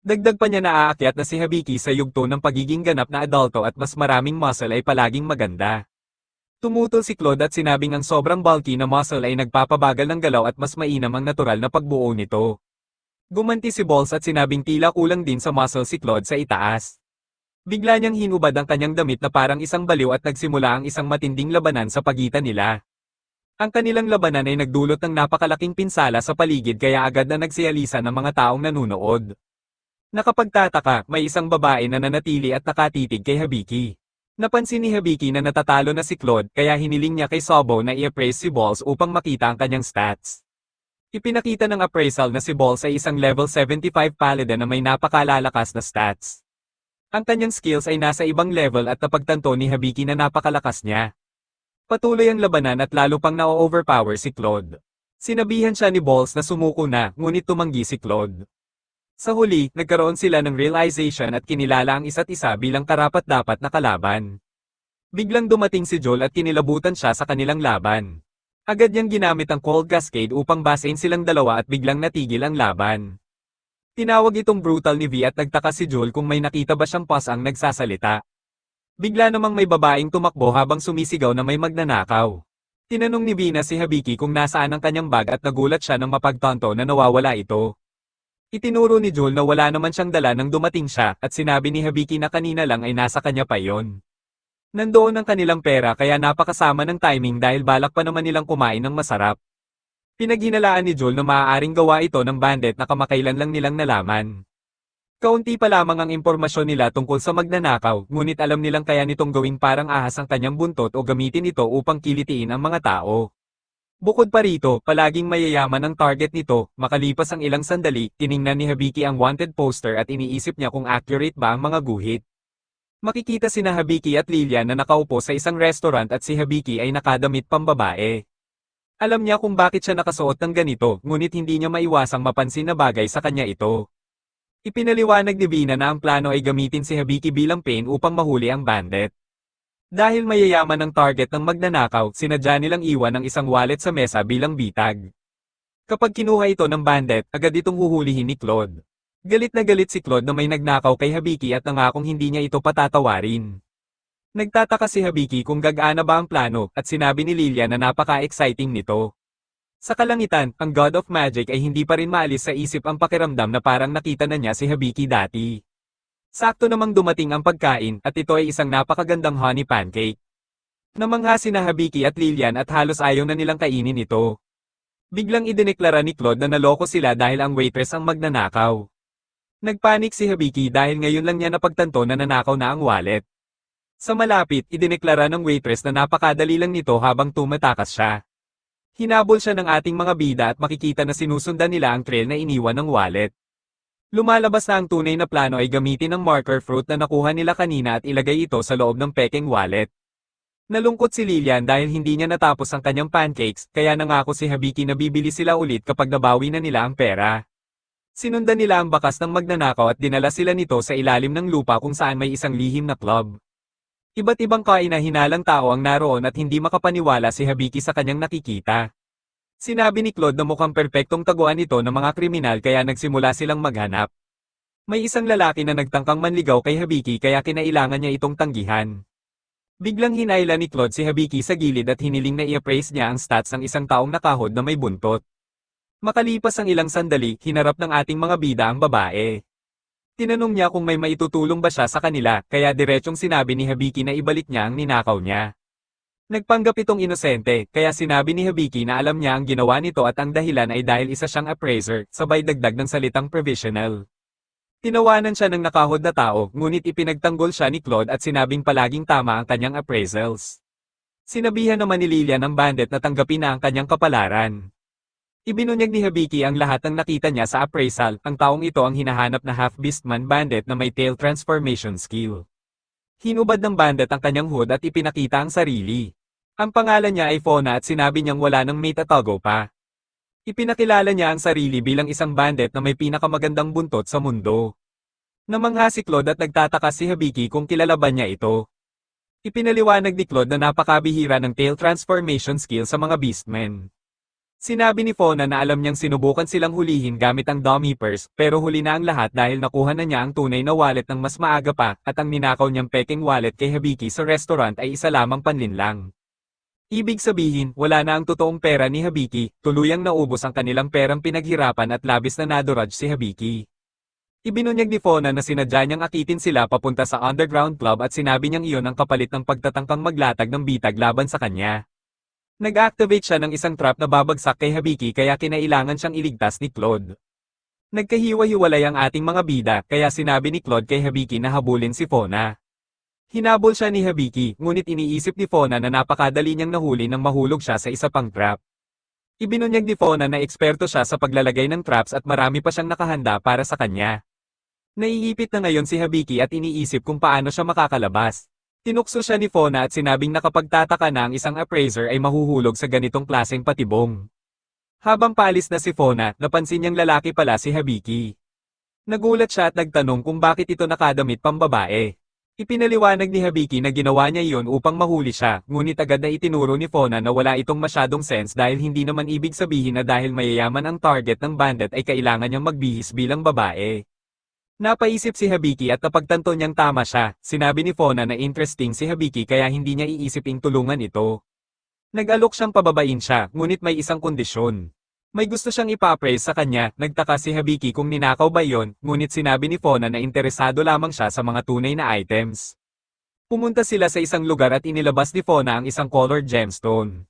Dagdag pa niya na aakyat na si Hibiki sa yugto ng pagiging ganap na adulto at mas maraming muscle ay palaging maganda. Tumutol si Claude at sinabing ang sobrang bulky na muscle ay nagpapabagal ng galaw at mas mainam ang natural na pagbuo nito. Gumanti si Balls at sinabing tila kulang din sa muscle si Claude sa itaas. Bigla niyang hinubad ang kanyang damit na parang isang baliw at nagsimula ang isang matinding labanan sa pagitan nila. Ang kanilang labanan ay nagdulot ng napakalaking pinsala sa paligid kaya agad na nagsiyalisa ng mga taong nanunood. Nakapagtataka, may isang babae na nanatili at nakatitig kay Hibiki. Napansin ni Hibiki na natatalo na si Claude kaya hiniling niya kay Sobo na i-appraise si Balls upang makita ang kanyang stats. Ipinakita ng appraisal na si Balls ay isang level 75 paladin na may napakalalakas na stats. Ang kanyang skills ay nasa ibang level at napagtanto ni Hibiki na napakalakas niya. Patuloy ang labanan at lalo pang na-overpower si Claude. Sinabihan siya ni Balls na sumuko na, ngunit tumanggi si Claude. Sa huli, nagkaroon sila ng realization at kinilala ang isa't isa bilang karapat-dapat na kalaban. Biglang dumating si Joel at kinilabutan siya sa kanilang laban. Agad niyang ginamit ang Cold Cascade upang basain silang dalawa at biglang natigil ang laban. Tinawag itong brutal ni V at nagtaka si Joel kung may nakita ba siyang pasang nagsasalita. Bigla namang may babaeng tumakbo habang sumisigaw na may magnanakaw. Tinanong ni V na si Hibiki kung nasaan ang kanyang bag at nagulat siya nang mapagtanto na nawawala ito. Itinuro ni Joel na wala naman siyang dala nang dumating siya at sinabi ni Hibiki na kanina lang ay nasa kanya pa yon. Nandoon ang kanilang pera kaya napakasama ng timing dahil balak pa naman nilang kumain ng masarap. Pinaghinalaan ni Joel na maaaring gawa ito ng bandit na kamakailan lang nilang nalaman. Kaunti pa lamang ang impormasyon nila tungkol sa magnanakaw, ngunit alam nilang kaya nitong gawing parang ahas ang kanyang buntot o gamitin ito upang kilitiin ang mga tao. Bukod pa rito, palaging mayayaman ang target nito, makalipas ang ilang sandali, tiningnan ni Hibiki ang wanted poster at iniisip niya kung accurate ba ang mga guhit. Makikita sina Hibiki at Lilian na nakaupo sa isang restaurant at si Hibiki ay nakadamit pambabae. Alam niya kung bakit siya nakasuot ng ganito, ngunit hindi niya maiwasang mapansin na bagay sa kanya ito. Ipinaliwanag ni Vina na ang plano ay gamitin si Hibiki bilang pain upang mahuli ang bandit. Dahil mayayaman ang target ng magnanakaw, sinadya nilang iwan ang isang wallet sa mesa bilang bitag. Kapag kinuha ito ng bandit, agad itong huhulihin ni Claude. Galit na galit si Claude na may nagnakaw kay Hibiki at nangakong hindi niya ito patatawarin. Nagtataka si Hibiki kung gagana ba ang plano at sinabi ni Lilia na napaka-exciting nito. Sa kalangitan, ang God of Magic ay hindi pa rin maalis sa isip ang pakiramdam na parang nakita na niya si Hibiki dati. Sakto namang dumating ang pagkain at ito ay isang napakagandang honey pancake. Namangha sina Hibiki at Lilian at halos ayaw na nilang kainin ito. Biglang idineklara ni Claude na naloko sila dahil ang waitress ang magnanakaw. Nagpanik si Hibiki dahil ngayon lang niya napagtanto na nanakaw na ang wallet. Sa malapit, idineklara ng waitress na napakadali lang nito habang tumatakas siya. Hinabol siya ng ating mga bida at makikita na sinusundan nila ang trail na iniwan ng wallet. Lumalabas na ang tunay na plano ay gamitin ang marker fruit na nakuha nila kanina at ilagay ito sa loob ng pekeng wallet. Nalungkot si Lilian dahil hindi niya natapos ang kanyang pancakes, kaya nangako si Hibiki na bibili sila ulit kapag nabawi na nila ang pera. Sinundan nila ang bakas ng magnanakaw at dinala sila nito sa ilalim ng lupa kung saan may isang lihim na club. Iba't ibang kaina-hinalang tao ang naroon at hindi makapaniwala si Hibiki sa kanyang nakikita. Sinabi ni Claude na mukhang perpektong taguan ito ng mga kriminal kaya nagsimula silang maghanap. May isang lalaki na nagtangkang manligaw kay Hibiki kaya kinailangan niya itong tanggihan. Biglang hinayla ni Claude si Habiki sa gilid at hiniling na i-appraise niya ang stats ng isang taong nakahod na may buntot. Makalipas ang ilang sandali, hinarap ng ating mga bida ang babae. Tinanong niya kung may maitutulong ba siya sa kanila, kaya diretsyong sinabi ni Habiki na ibalik niya ang ninakaw niya. Nagpanggap itong inosente, kaya sinabi ni Habiki na alam niya ang ginawa nito at ang dahilan ay dahil isa siyang appraiser, sabay dagdag ng salitang provisional. Tinawanan siya ng nakahod na tao, ngunit ipinagtanggol siya ni Claude at sinabing palaging tama ang kanyang appraisals. Sinabihan naman ni Lilian ang bandit na tanggapin na ang kanyang kapalaran. Ibinunyag ni Habiki ang lahat ng nakita niya sa appraisal, ang taong ito ang hinahanap na half-beastman bandit na may tail transformation skill. Hinubad ng bandit ang kanyang hood at ipinakita ang sarili. Ang pangalan niya ay Fauna at sinabi niyang wala nang mate at Togo pa. Ipinakilala niya ang sarili bilang isang bandit na may pinakamagandang buntot sa mundo. Namangha si Claude at nagtataka si Habiki kung kilala ba niya ito. Ipinaliwanag ni Claude na napakabihira ng tail transformation skill sa mga beastmen. Sinabi ni Fauna na alam niyang sinubukan silang hulihin gamit ang dummy purse, pero huli na ang lahat dahil nakuha na niya ang tunay na wallet ng mas maaga pa, at ang ninakaw niyang peking wallet kay Habiki sa restaurant ay isa lamang panlinlang. Ibig sabihin, wala na ang totoong pera ni Habiki, tuluyang naubos ang kanilang perang pinaghirapan at labis na naduraj si Habiki. Ibinunyag ni Fauna na sinadya niyang akitin sila papunta sa underground club at sinabi niyang iyon ang kapalit ng pagtatangkang maglatag ng bitag laban sa kanya. Nag-activate siya ng isang trap na babagsak kay Habiki kaya kinailangan siyang iligtas ni Claude. Nagkahiwa-hiwalay ang ating mga bida kaya sinabi ni Claude kay Habiki na habulin si Fauna. Hinabol siya ni Habiki, ngunit iniisip ni Fauna na napakadali niyang nahuli nang mahulog siya sa isa pang trap. Ibinunyag ni Fauna na eksperto siya sa paglalagay ng traps at marami pa siyang nakahanda para sa kanya. Naiipit na ngayon si Habiki at iniisip kung paano siya makakalabas. Tinukso siya ni Fauna at sinabing nakapagtataka na ang isang appraiser ay mahuhulog sa ganitong klaseng patibong. Habang paalis na si Fauna, napansin niyang lalaki pala si Habiki. Nagulat siya at nagtanong kung bakit ito nakadamit pambabae. Ipinaliwanag ni Habiki na ginawa niya iyon upang mahuli siya, ngunit agad na itinuro ni Fauna na wala itong masyadong sense dahil hindi naman ibig sabihin na dahil mayayaman ang target ng bandit ay kailangan niyang magbihis bilang babae. Napaisip si Habiki at napagtanto niyang tama siya, sinabi ni Fauna na interesting si Habiki kaya hindi niya iisiping tulungan ito. Nag-alok siyang pababain siya, ngunit may isang kondisyon. May gusto siyang ipa-appraise sa kanya, nagtaka si Habiki kung ninakaw ba yon, ngunit sinabi ni Fauna na interesado lamang siya sa mga tunay na items. Pumunta sila sa isang lugar at inilabas ni Fauna ang isang colored gemstone.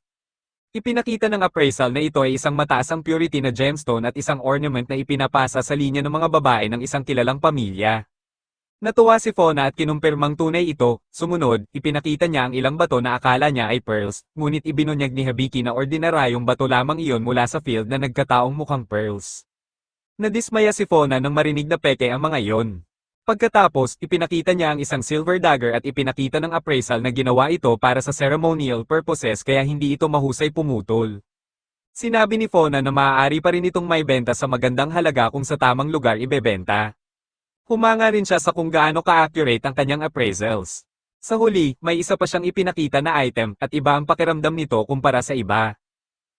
Ipinakita ng appraisal na ito ay isang mataas ang purity na gemstone at isang ornament na ipinapasa sa linya ng mga babae ng isang kilalang pamilya. Natuwa si Fauna at kinumpirmang tunay ito, sumunod, ipinakita niya ang ilang bato na akala niya ay pearls, ngunit ibinunyag ni Habiki na ordinaryong bato lamang iyon mula sa field na nagkataong mukhang pearls. Nadismaya si Fauna nang marinig na peke ang mga iyon. Pagkatapos, ipinakita niya ang isang silver dagger at ipinakita ng appraisal na ginawa ito para sa ceremonial purposes kaya hindi ito mahusay pumutol. Sinabi ni Fauna na maaari pa rin itong may benta sa magandang halaga kung sa tamang lugar ibebenta. Humanga rin siya sa kung gaano ka-accurate ang kanyang appraisals. Sa huli, may isa pa siyang ipinakita na item at iba ang pakiramdam nito kumpara sa iba.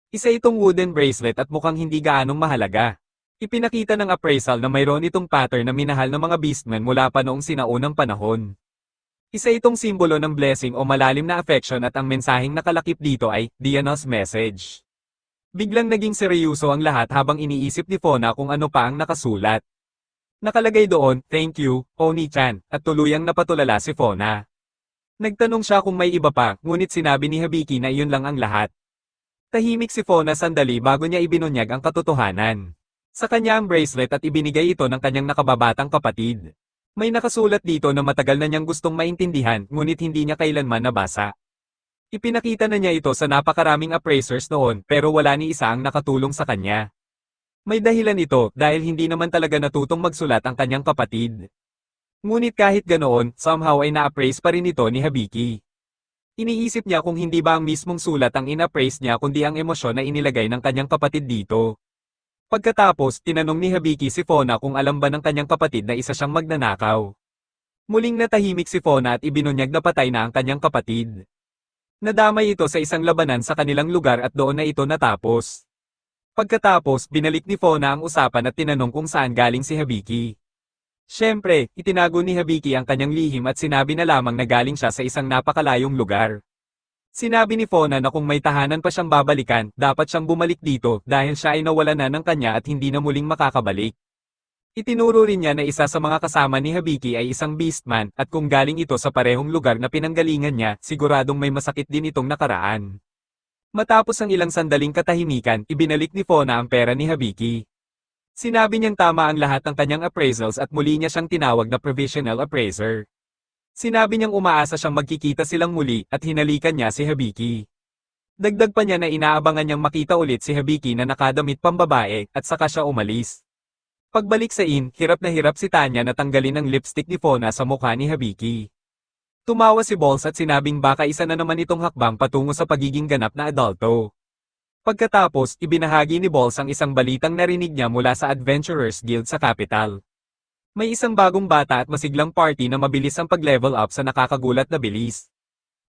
Isa itong wooden bracelet at mukhang hindi gaanong mahalaga. Ipinakita ng appraisal na mayroon itong pattern na minahal ng mga beastmen mula pa noong sinaunang panahon. Isa itong simbolo ng blessing o malalim na affection at ang mensaheng nakalakip dito ay, Diana's message. Biglang naging seryoso ang lahat habang iniisip ni Fauna kung ano pa ang nakasulat. Nakalagay doon, thank you, Oni-chan, at tuluyang napatulala si Fauna. Nagtanong siya kung may iba pa, ngunit sinabi ni Habiki na iyon lang ang lahat. Tahimik si Fauna sandali bago niya ibinunyag ang katotohanan. Sa kanya ang bracelet at ibinigay ito ng kanyang nakababatang kapatid. May nakasulat dito na matagal na niyang gustong maintindihan, ngunit hindi niya kailanman nabasa. Ipinakita na niya ito sa napakaraming appraisers noon, pero wala ni isa ang nakatulong sa kanya. May dahilan ito, dahil hindi naman talaga natutong magsulat ang kanyang kapatid. Ngunit kahit ganoon, somehow ay na-appraise pa rin ito ni Habiki. Iniisip niya kung hindi ba ang mismong sulat ang in-appraise niya kundi ang emosyon na inilagay ng kanyang kapatid dito. Pagkatapos, tinanong ni Habiki si Fauna kung alam ba ng kanyang kapatid na isa siyang magnanakaw. Muling natahimik si Fauna at ibinunyag na patay na ang kanyang kapatid. Nadamay ito sa isang labanan sa kanilang lugar at doon na ito natapos. Pagkatapos, binalik ni Fauna ang usapan at tinanong kung saan galing si Habiki. Siyempre, itinago ni Hibiki ang kanyang lihim at sinabi na lamang na galing siya sa isang napakalayong lugar. Sinabi ni Fona na kung may tahanan pa siyang babalikan, dapat siyang bumalik dito dahil siya ay nawala na ng kanya at hindi na muling makakabalik. Itinuro rin niya na isa sa mga kasama ni Hibiki ay isang beastman at kung galing ito sa parehong lugar na pinanggalingan niya, siguradong may masakit din itong nakaraan. Matapos ang ilang sandaling katahimikan, ibinalik ni Fona ang pera ni Hibiki. Sinabi niyang tama ang lahat ng kanyang appraisals at muli niya siyang tinawag na provisional appraiser. Sinabi niyang umaasa siyang magkikita silang muli at hinalikan niya si Hibiki. Dagdag pa niya na inaabangan niyang makita ulit si Hibiki na nakadamit pambabae at saka siya umalis. Pagbalik sa inn, hirap na hirap si Tanya na tanggalin ang lipstick ni Fona sa mukha ni Hibiki. Tumawa si Balls at sinabing baka isa na naman itong hakbang patungo sa pagiging ganap na adulto. Pagkatapos, ibinahagi ni Balls ang isang balitang narinig niya mula sa Adventurers Guild sa capital. May isang bagong bata at masiglang party na mabilis ang pag-level up sa nakakagulat na bilis.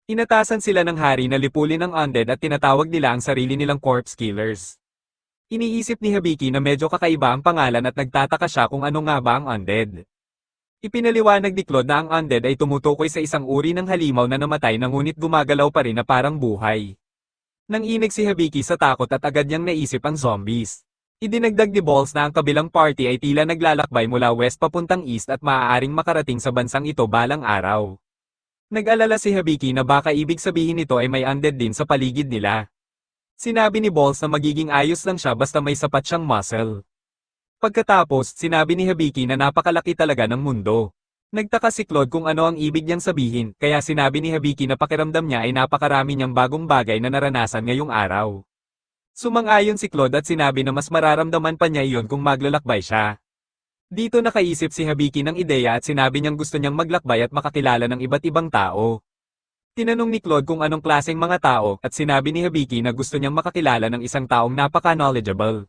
Inatasan sila ng hari na lipulin ang undead at tinatawag nila ang sarili nilang corpse killers. Iniisip ni Hibiki na medyo kakaiba ang pangalan at nagtataka siya kung ano nga ba ang undead. Ipinaliwanag ni Claude na ang undead ay tumutukoy sa isang uri ng halimaw na namatay na ngunit gumagalaw pa rin na parang buhay. Nanginig si Hibiki sa takot at agad niyang naisip ang zombies. Idinagdag ni Balls na ang kabilang party ay tila naglalakbay mula west papuntang east at maaaring makarating sa bansang ito balang araw. Nag-alala si Hibiki na baka ibig sabihin nito ay may undead din sa paligid nila. Sinabi ni Balls na magiging ayos lang siya basta may sapat siyang muscle. Pagkatapos, sinabi ni Hibiki na napakalaki talaga ng mundo. Nagtaka si Claude kung ano ang ibig niyang sabihin, kaya sinabi ni Hibiki na pakiramdam niya ay napakarami niyang bagong bagay na naranasan ngayong araw. Sumang-ayon si Claude at sinabi na mas mararamdaman pa niya iyon kung maglalakbay siya. Dito nakaisip si Hibiki ng ideya at sinabi niyang gusto niyang maglakbay at makakilala ng iba't ibang tao. Tinanong ni Claude kung anong klaseng mga tao at sinabi ni Hibiki na gusto niyang makakilala ng isang taong napaka-knowledgeable.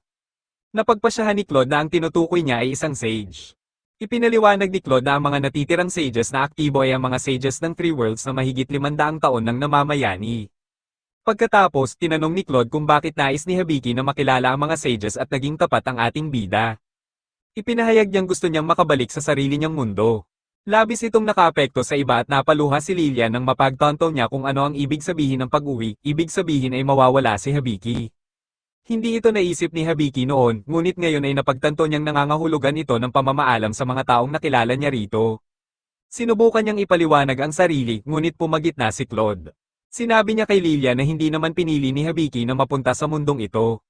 Napagpasyahan ni Claude na ang tinutukoy niya ay isang sage. Ipinaliwanag ni Claude na ang mga natitirang sages na aktibo ay ang mga sages ng Three Worlds na mahigit 500 taon nang namamayani. Pagkatapos, tinanong ni Claude kung bakit nais ni Hibiki na makilala ang mga sages at naging tapat ang ating bida. Ipinahayag niyang gusto niyang makabalik sa sarili niyang mundo. Labis itong nakaapekto sa iba at napaluha si Lilian nang mapagtanto niya kung ano ang ibig sabihin ng pag-uwi, ibig sabihin ay mawawala si Hibiki. Hindi ito naisip ni Hibiki noon, ngunit ngayon ay napagtanto niyang nangangahulugan ito ng pamamaalam sa mga taong nakilala niya rito. Sinubukan niyang ipaliwanag ang sarili, ngunit pumagitna si Claude. Sinabi niya kay Lilia na hindi naman pinili ni Hibiki na mapunta sa mundong ito.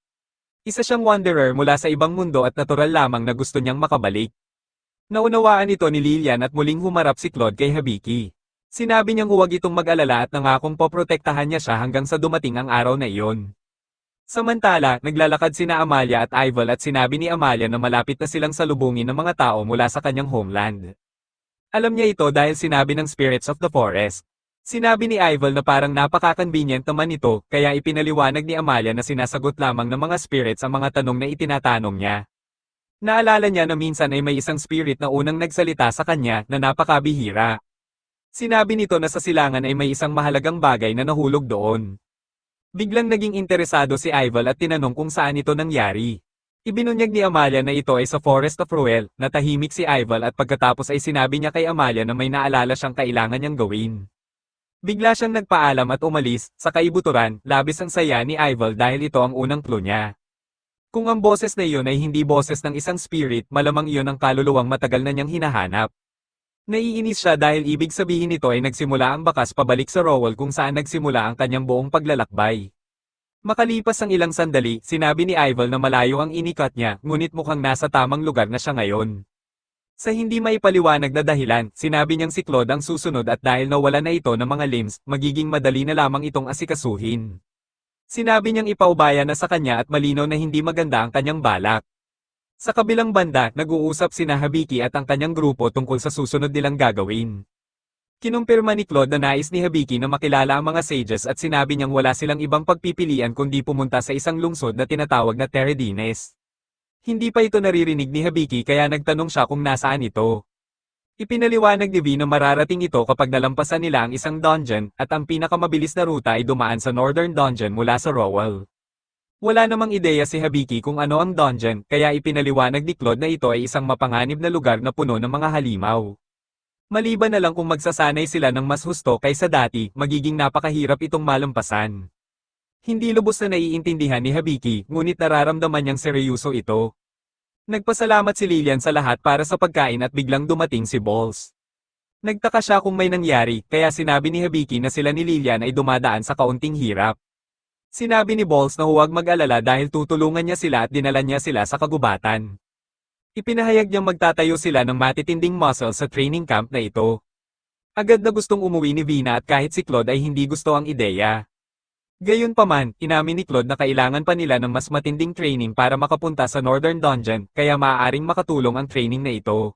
Isa siyang wanderer mula sa ibang mundo at natural lamang na gusto niyang makabalik. Naunawaan ito ni Lilian at muling humarap si Claude kay Hibiki. Sinabi niyang huwag itong mag-alala at nangakong poprotektahan niya siya hanggang sa dumating ang araw na iyon. Samantala, naglalakad sina Amalia at Ival at sinabi ni Amalia na malapit na silang salubungin ng mga tao mula sa kanyang homeland. Alam niya ito dahil sinabi ng spirits of the forest. Sinabi ni Ival na parang napaka-convenient naman ito, kaya ipinaliwanag ni Amalia na sinasagot lamang ng mga spirits ang mga tanong na itinatanong niya. Naalala niya na minsan ay may isang spirit na unang nagsalita sa kanya na napakabihira. Sinabi nito na sa silangan ay may isang mahalagang bagay na nahulog doon. Biglang naging interesado si Ival at tinanong kung saan ito nangyari. Ibinunyag ni Amalia na ito ay sa Forest of Ruel, natahimik si Ival at pagkatapos ay sinabi niya kay Amalia na may naalala siyang kailangan niyang gawin. Bigla siyang nagpaalam at umalis, sa kaibuturan, labis ang saya ni Ival dahil ito ang unang clue niya. Kung ang boses na iyon ay hindi boses ng isang spirit, malamang iyon ang kaluluwang matagal na niyang hinahanap. Naiinis siya dahil ibig sabihin nito ay nagsimula ang bakas pabalik sa Rowell kung saan nagsimula ang kanyang buong paglalakbay. Makalipas ang ilang sandali, sinabi ni Ival na malayo ang inikat niya, ngunit mukhang nasa tamang lugar na siya ngayon. Sa hindi maipaliwanag na dahilan, sinabi niyang si Claude ang susunod at dahil nawala na ito ng mga limbs, magiging madali na lamang itong asikasuhin. Sinabi niyang ipaubaya na sa kanya at malinaw na hindi maganda ang kanyang balak. Sa kabilang banda, nag-uusap sina Hibiki at ang kanyang grupo tungkol sa susunod nilang gagawin. Kinumpirma ni Claude na nais ni Hibiki na makilala ang mga sages at sinabi niyang wala silang ibang pagpipilian kundi pumunta sa isang lungsod na tinatawag na Teredines. Hindi pa ito naririnig ni Hibiki kaya nagtanong siya kung nasaan ito. Ipinaliwanag ni V na mararating ito kapag nalampasan nila ang isang dungeon at ang pinakamabilis na ruta ay dumaan sa Northern Dungeon mula sa Rowell. Wala namang ideya si Habiki kung ano ang dungeon, kaya ipinaliwanag ni Claude na ito ay isang mapanganib na lugar na puno ng mga halimaw. Maliban na lang kung magsasanay sila ng mas husto kaysa dati, magiging napakahirap itong malampasan. Hindi lubos na naiintindihan ni Habiki, ngunit nararamdaman niyang seryoso ito. Nagpasalamat si Lilian sa lahat para sa pagkain at biglang dumating si Balls. Nagtaka siya kung may nangyari, kaya sinabi ni Habiki na sila ni Lilian ay dumadaan sa kaunting hirap. Sinabi ni Balls na huwag mag-alala dahil tutulungan niya sila at dinala niya sila sa kagubatan. Ipinahayag niyang magtatayo sila ng matitinding muscle sa training camp na ito. Agad na gustong umuwi ni Vina at kahit si Claude ay hindi gusto ang ideya. Gayunpaman, inamin ni Claude na kailangan pa nila ng mas matinding training para makapunta sa Northern Dungeon, kaya maaaring makatulong ang training na ito.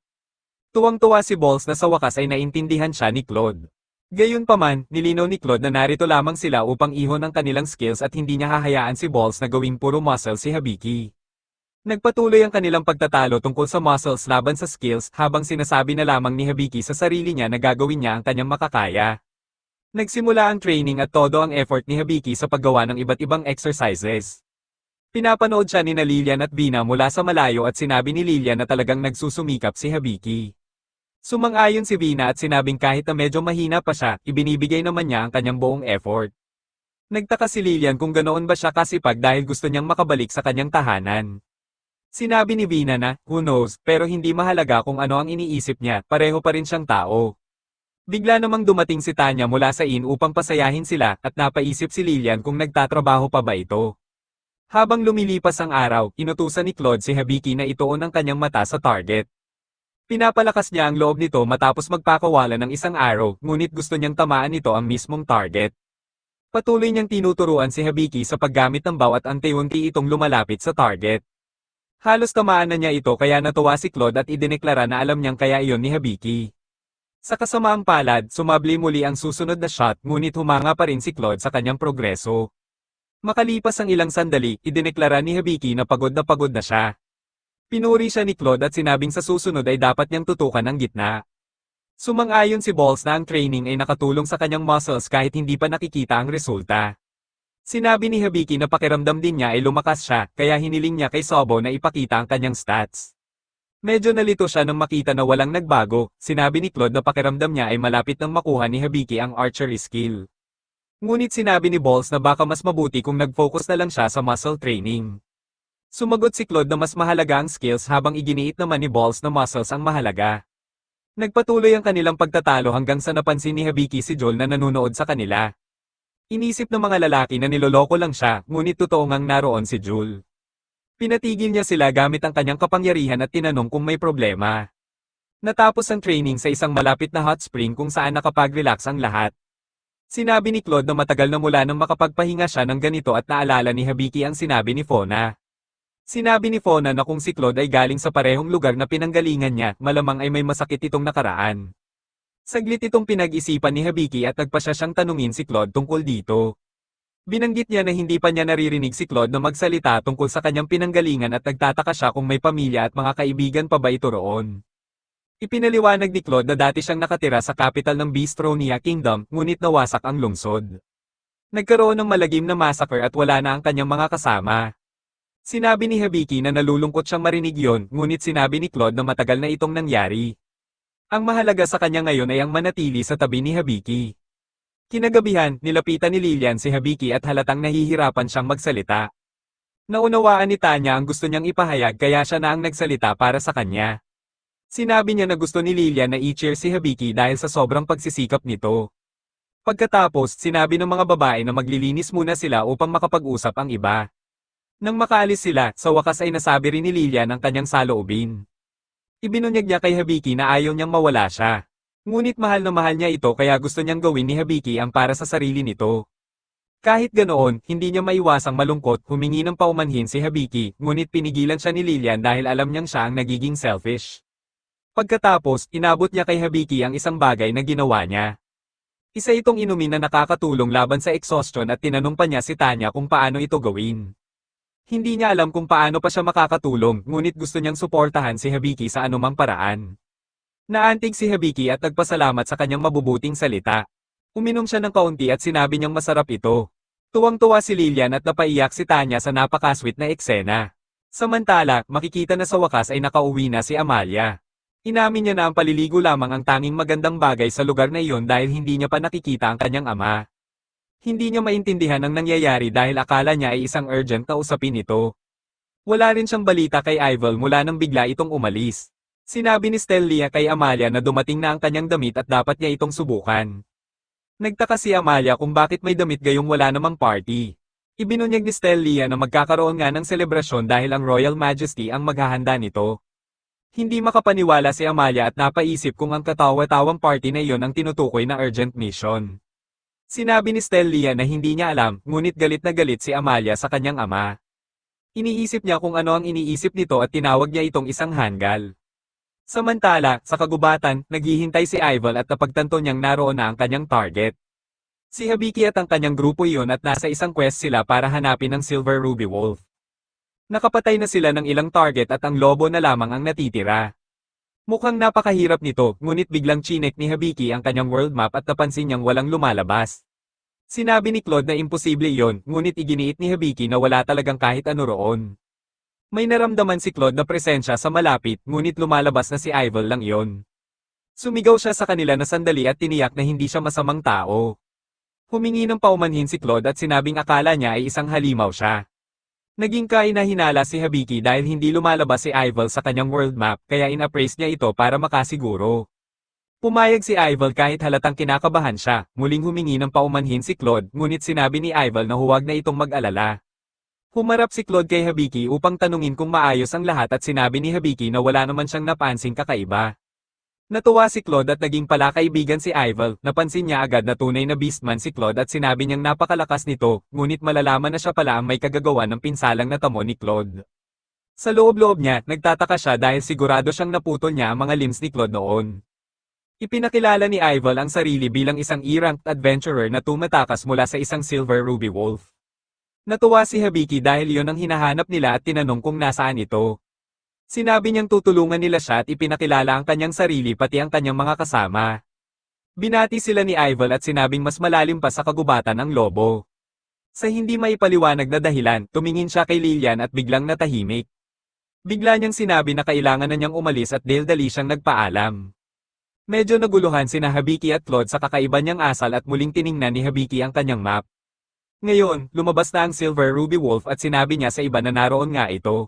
Tuwang-tuwa si Balls na sa wakas ay naintindihan siya ni Claude. Gayunpaman, nilinaw ni Claude na narito lamang sila upang ihon ang kanilang skills at hindi niya hahayaan si Balls na gawing puro muscle si Habiki. Nagpatuloy ang kanilang pagtatalo tungkol sa muscles laban sa skills habang sinasabi na lamang ni Habiki sa sarili niya na gagawin niya ang kanyang makakaya. Nagsimula ang training at todo ang effort ni Habiki sa paggawa ng iba't ibang exercises. Pinapanood siya ni Lilian at Vina mula sa malayo at sinabi ni Lilian na talagang nagsusumikap si Habiki. Sumang-ayon si Vina at sinabing kahit na medyo mahina pa siya, ibinibigay naman niya ang kanyang buong effort. Nagtaka si Lilian kung ganoon ba siya kasipag dahil gusto niyang makabalik sa kanyang tahanan. Sinabi ni Vina na, who knows, pero hindi mahalaga kung ano ang iniisip niya, pareho pa rin siyang tao. Bigla namang dumating si Tanya mula sa inn upang pasayahin sila at napaisip si Lilian kung nagtatrabaho pa ba ito. Habang lumilipas ang araw, inutusan ni Claude si Habiki na ituon ang kanyang mata sa target. Pinapalakas niya ang loob nito matapos magpakawala ng isang arrow, ngunit gusto niyang tamaan nito ang mismong target. Patuloy niyang tinuturuan si Habiki sa paggamit ng bow at unti-unti itong lumalapit sa target. Halos tamaan na niya ito kaya natuwa si Claude at idineklara na alam niyang kaya iyon ni Habiki. Sa kasamaang palad, sumabli muli ang susunod na shot ngunit humanga pa rin si Claude sa kanyang progreso. Makalipas ang ilang sandali, idineklara ni Habiki na pagod na siya. Pinuri siya ni Claude at sinabing sa susunod ay dapat niyang tutukan ang gitna. Sumang-ayon si Balls na ang training ay nakatulong sa kanyang muscles kahit hindi pa nakikita ang resulta. Sinabi ni Habiki na pakiramdam din niya ay lumakas siya, kaya hiniling niya kay Sobo na ipakita ang kanyang stats. Medyo nalito siya nang makita na walang nagbago, sinabi ni Claude na pakiramdam niya ay malapit nang makuha ni Habiki ang archery skill. Ngunit sinabi ni Balls na baka mas mabuti kung nag-focus na lang siya sa muscle training. Sumagot si Claude na mas mahalaga ang skills habang iginiit naman ni Balls na muscles ang mahalaga. Nagpatuloy ang kanilang pagtatalo hanggang sa napansin ni Habiki si Joel na nanonood sa kanila. Inisip ng mga lalaki na niloloko lang siya, ngunit totoo ngang naroon si Joel. Pinatigil niya sila gamit ang kanyang kapangyarihan at tinanong kung may problema. Natapos ang training sa isang malapit na hot spring kung saan nakapag-relax ang lahat. Sinabi ni Claude na matagal na mula nang makapagpahinga siya ng ganito at naalala ni Habiki ang sinabi ni Fona. Sinabi ni Fona na kung si Claude ay galing sa parehong lugar na pinanggalingan niya, malamang ay may masakit itong nakaraan. Saglit itong pinag-isipan ni Habiki at nagpasya siyang tanungin si Claude tungkol dito. Binanggit niya na hindi pa niya naririnig si Claude na magsalita tungkol sa kanyang pinanggalingan at nagtataka siya kung may pamilya at mga kaibigan pa ba ito roon. Ipinaliwanag ni Claude na dati siyang nakatira sa capital ng Bistronia Kingdom, ngunit nawasak ang lungsod. Nagkaroon ng malagim na massacre at wala na ang kanyang mga kasama. Sinabi ni Habiki na nalulungkot siyang marinig yon, ngunit sinabi ni Claude na matagal na itong nangyari. Ang mahalaga sa kanya ngayon ay ang manatili sa tabi ni Habiki. Kinagabihan, nilapitan ni Lilian si Habiki at halatang nahihirapan siyang magsalita. Naunawaan ni Tanya ang gusto niyang ipahayag kaya siya na ang nagsalita para sa kanya. Sinabi niya na gusto ni Lilian na i-cheer si Habiki dahil sa sobrang pagsisikap nito. Pagkatapos, sinabi ng mga babae na maglilinis muna sila upang makapag-usap ang iba. Nang makaalis sila, sa wakas ay nasabi rin ni Lilian ang kanyang saloobin. Ibinunyag niya kay Habiki na ayaw niyang mawala siya. Ngunit mahal na mahal niya ito kaya gusto niyang gawin ni Habiki ang para sa sarili nito. Kahit ganoon, hindi niya maiwasang malungkot, humingi ng paumanhin si Habiki, ngunit pinigilan siya ni Lilian dahil alam niyang siya ang nagiging selfish. Pagkatapos, inabot niya kay Habiki ang isang bagay na ginawa niya. Isa itong inumin na nakakatulong laban sa exhaustion at tinanong pa niya si Tanya kung paano ito gawin. Hindi niya alam kung paano pa siya makakatulong, ngunit gusto niyang suportahan si Habiki sa anumang paraan. Naantig si Habiki at nagpasalamat sa kanyang mabubuting salita. Uminom siya ng kaunti at sinabi niyang masarap ito. Tuwang-tuwa si Lillian at napaiyak si Tanya sa napaka-sweet na eksena. Samantala, makikita na sa wakas ay nakauwi na si Amalia. Inamin niya na ang paliligo lamang ang tanging magandang bagay sa lugar na iyon dahil hindi niya pa nakikita ang kanyang ama. Hindi niya maintindihan ang nangyayari dahil akala niya ay isang urgent na usapin ito. Wala rin siyang balita kay Ivel mula nang bigla itong umalis. Sinabi ni Stellia kay Amalia na dumating na ang kanyang damit at dapat niya itong subukan. Nagtaka si Amalia kung bakit may damit gayong wala namang party. Ibinunyag ni Stellia na magkakaroon nga ng selebrasyon dahil ang Royal Majesty ang maghahanda nito. Hindi makapaniwala si Amalia at napaisip kung ang katawa-tawang party na iyon ang tinutukoy na urgent mission. Sinabi ni Stellia na hindi niya alam, ngunit galit na galit si Amalia sa kanyang ama. Iniisip niya kung ano ang iniisip nito at tinawag niya itong isang hanggal. Samantala, sa kagubatan, naghihintay si Ivel at napagtanto niyang naroon na ang kanyang target. Si Habiki at ang kanyang grupo iyon at nasa isang quest sila para hanapin ang Silver Ruby Wolf. Nakapatay na sila ng ilang target at ang lobo na lamang ang natitira. Mukhang napakahirap nito, ngunit biglang chinek ni Habiki ang kanyang world map at napansin niyang walang lumalabas. Sinabi ni Claude na imposible iyon, ngunit iginiit ni Habiki na wala talagang kahit ano roon. May naramdaman si Claude na presensya sa malapit, ngunit lumalabas na si Ivel lang iyon. Sumigaw siya sa kanila na sandali at tiniyak na hindi siya masamang tao. Humingi ng paumanhin si Claude at sinabing akala niya ay isang halimaw siya. Naging kahina-hinala si Habiki dahil hindi lumalabas si Ivel sa kanyang world map kaya inappraise niya ito para makasiguro. Pumayag si Ivel kahit halatang kinakabahan siya, muling humingi ng paumanhin si Claude ngunit sinabi ni Ivel na huwag na itong mag-alala. Humarap si Claude kay Habiki upang tanungin kung maayos ang lahat at sinabi ni Habiki na wala naman siyang napansing kakaiba. Natuwa si Claude at naging palakaibigan si Ivel, napansin niya agad na tunay na beastman si Claude at sinabi niyang napakalakas nito, ngunit malalaman na siya pala ang may kagagawan ng pinsalang natamo ni Claude. Sa loob-loob niya, nagtataka siya dahil sigurado siyang naputol niya ang mga limbs ni Claude noon. Ipinakilala ni Ivel ang sarili bilang isang E-ranked adventurer na tumatakas mula sa isang Silver Ruby Wolf. Natuwa si Habiki dahil iyon ang hinahanap nila at tinanong kung nasaan ito. Sinabi niyang tutulungan nila siya at ipinakilala ang kanyang sarili pati ang kanyang mga kasama. Binati sila ni Ivel at sinabing mas malalim pa sa kagubatan ang lobo. Sa hindi maipaliwanag na dahilan, tumingin siya kay Lillian at biglang natahimik. Bigla niyang sinabi na kailangan na niyang umalis at dali siyang nagpaalam. Medyo naguluhan sina Habiki at Claude sa kakaiba niyang asal at muling tiningnan ni Habiki ang kanyang map. Ngayon, lumabas na ang Silver Ruby Wolf at sinabi niya sa iba na naroon nga ito.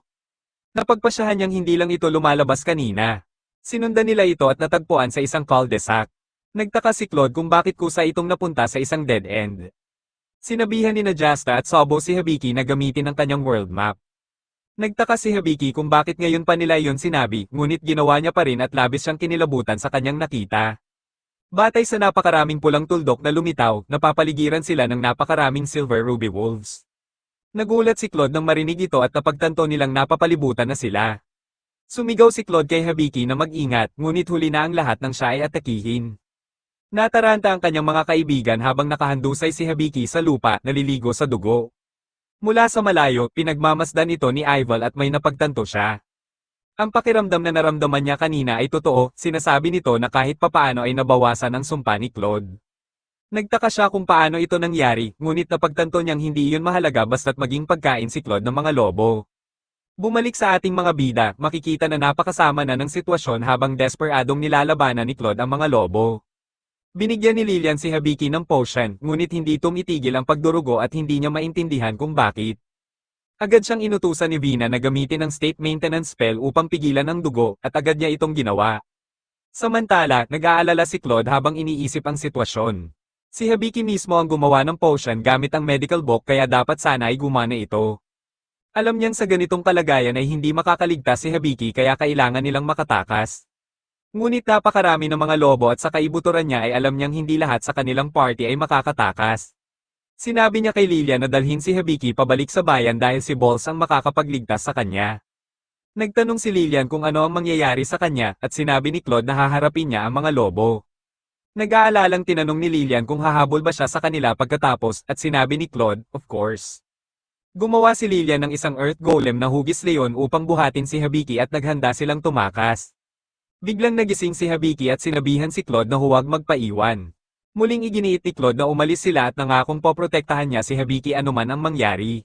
Napagpasyahan niyang hindi lang ito lumalabas kanina. Sinundan nila ito at natagpuan sa isang cul-de-sac. Nagtaka si Claude kung bakit kusa itong napunta sa isang dead end. Sinabihan ni Jasta at Sobo si Habiki na gamitin ang kanyang world map. Nagtaka si Habiki kung bakit ngayon pa nila iyon sinabi, ngunit ginawa niya pa rin at labis siyang kinilabutan sa kanyang nakita. Batay sa napakaraming pulang tuldok na lumitaw, napapaligiran sila ng napakaraming Silver Ruby Wolves. Nagulat si Claude nang marinig ito at napagtanto nilang napapalibutan na sila. Sumigaw si Claude kay Habiki na mag-ingat, ngunit huli na ang lahat ng siya ay atakihin. Nataranta ang kanyang mga kaibigan habang nakahandusay si Habiki sa lupa, naliligo sa dugo. Mula sa malayo, pinagmamasdan ito ni Ivel at may napagtanto siya. Ang pakiramdam na naramdaman niya kanina ay totoo, sinasabi nito na kahit papaano ay nabawasan ang sumpa ni Claude. Nagtaka siya kung paano ito nangyari, ngunit napagtanto niyang hindi iyon mahalaga basta't maging pagkain si Claude ng mga lobo. Bumalik sa ating mga bida, makikita na napakasama na ng sitwasyon habang desperadong nilalabanan ni Claude ang mga lobo. Binigyan ni Lillian si Habiki ng potion, ngunit hindi tumitigil ang pagdurugo at hindi niya maintindihan kung bakit. Agad siyang inutusan ni Vina na gamitin ang state maintenance spell upang pigilan ang dugo, at agad niya itong ginawa. Samantala, nag-aalala si Claude habang iniisip ang sitwasyon. Si Habiki mismo ang gumawa ng potion gamit ang medical book kaya dapat sana ay gumana ito. Alam niyang sa ganitong kalagayan ay hindi makakaligtas si Habiki kaya kailangan nilang makatakas. Ngunit napakarami ng mga lobo at sa kaibuturan niya ay alam niyang hindi lahat sa kanilang party ay makakatakas. Sinabi niya kay Lillian na dalhin si Habiki pabalik sa bayan dahil si Balls ang makakapagligtas sa kanya. Nagtanong si Lillian kung ano ang mangyayari sa kanya at sinabi ni Claude na haharapin niya ang mga lobo. Nag-aalalang tinanong ni Lillian kung hahabol ba siya sa kanila pagkatapos at sinabi ni Claude, of course. Gumawa si Lillian ng isang earth golem na hugis leon upang buhatin si Habiki at naghanda silang tumakas. Biglang nagising si Habiki at sinabihan si Claude na huwag magpaiwan. Muling iginiit ni Claude na umalis sila at nangakong poprotektahan niya si Hibiki anuman ang mangyari.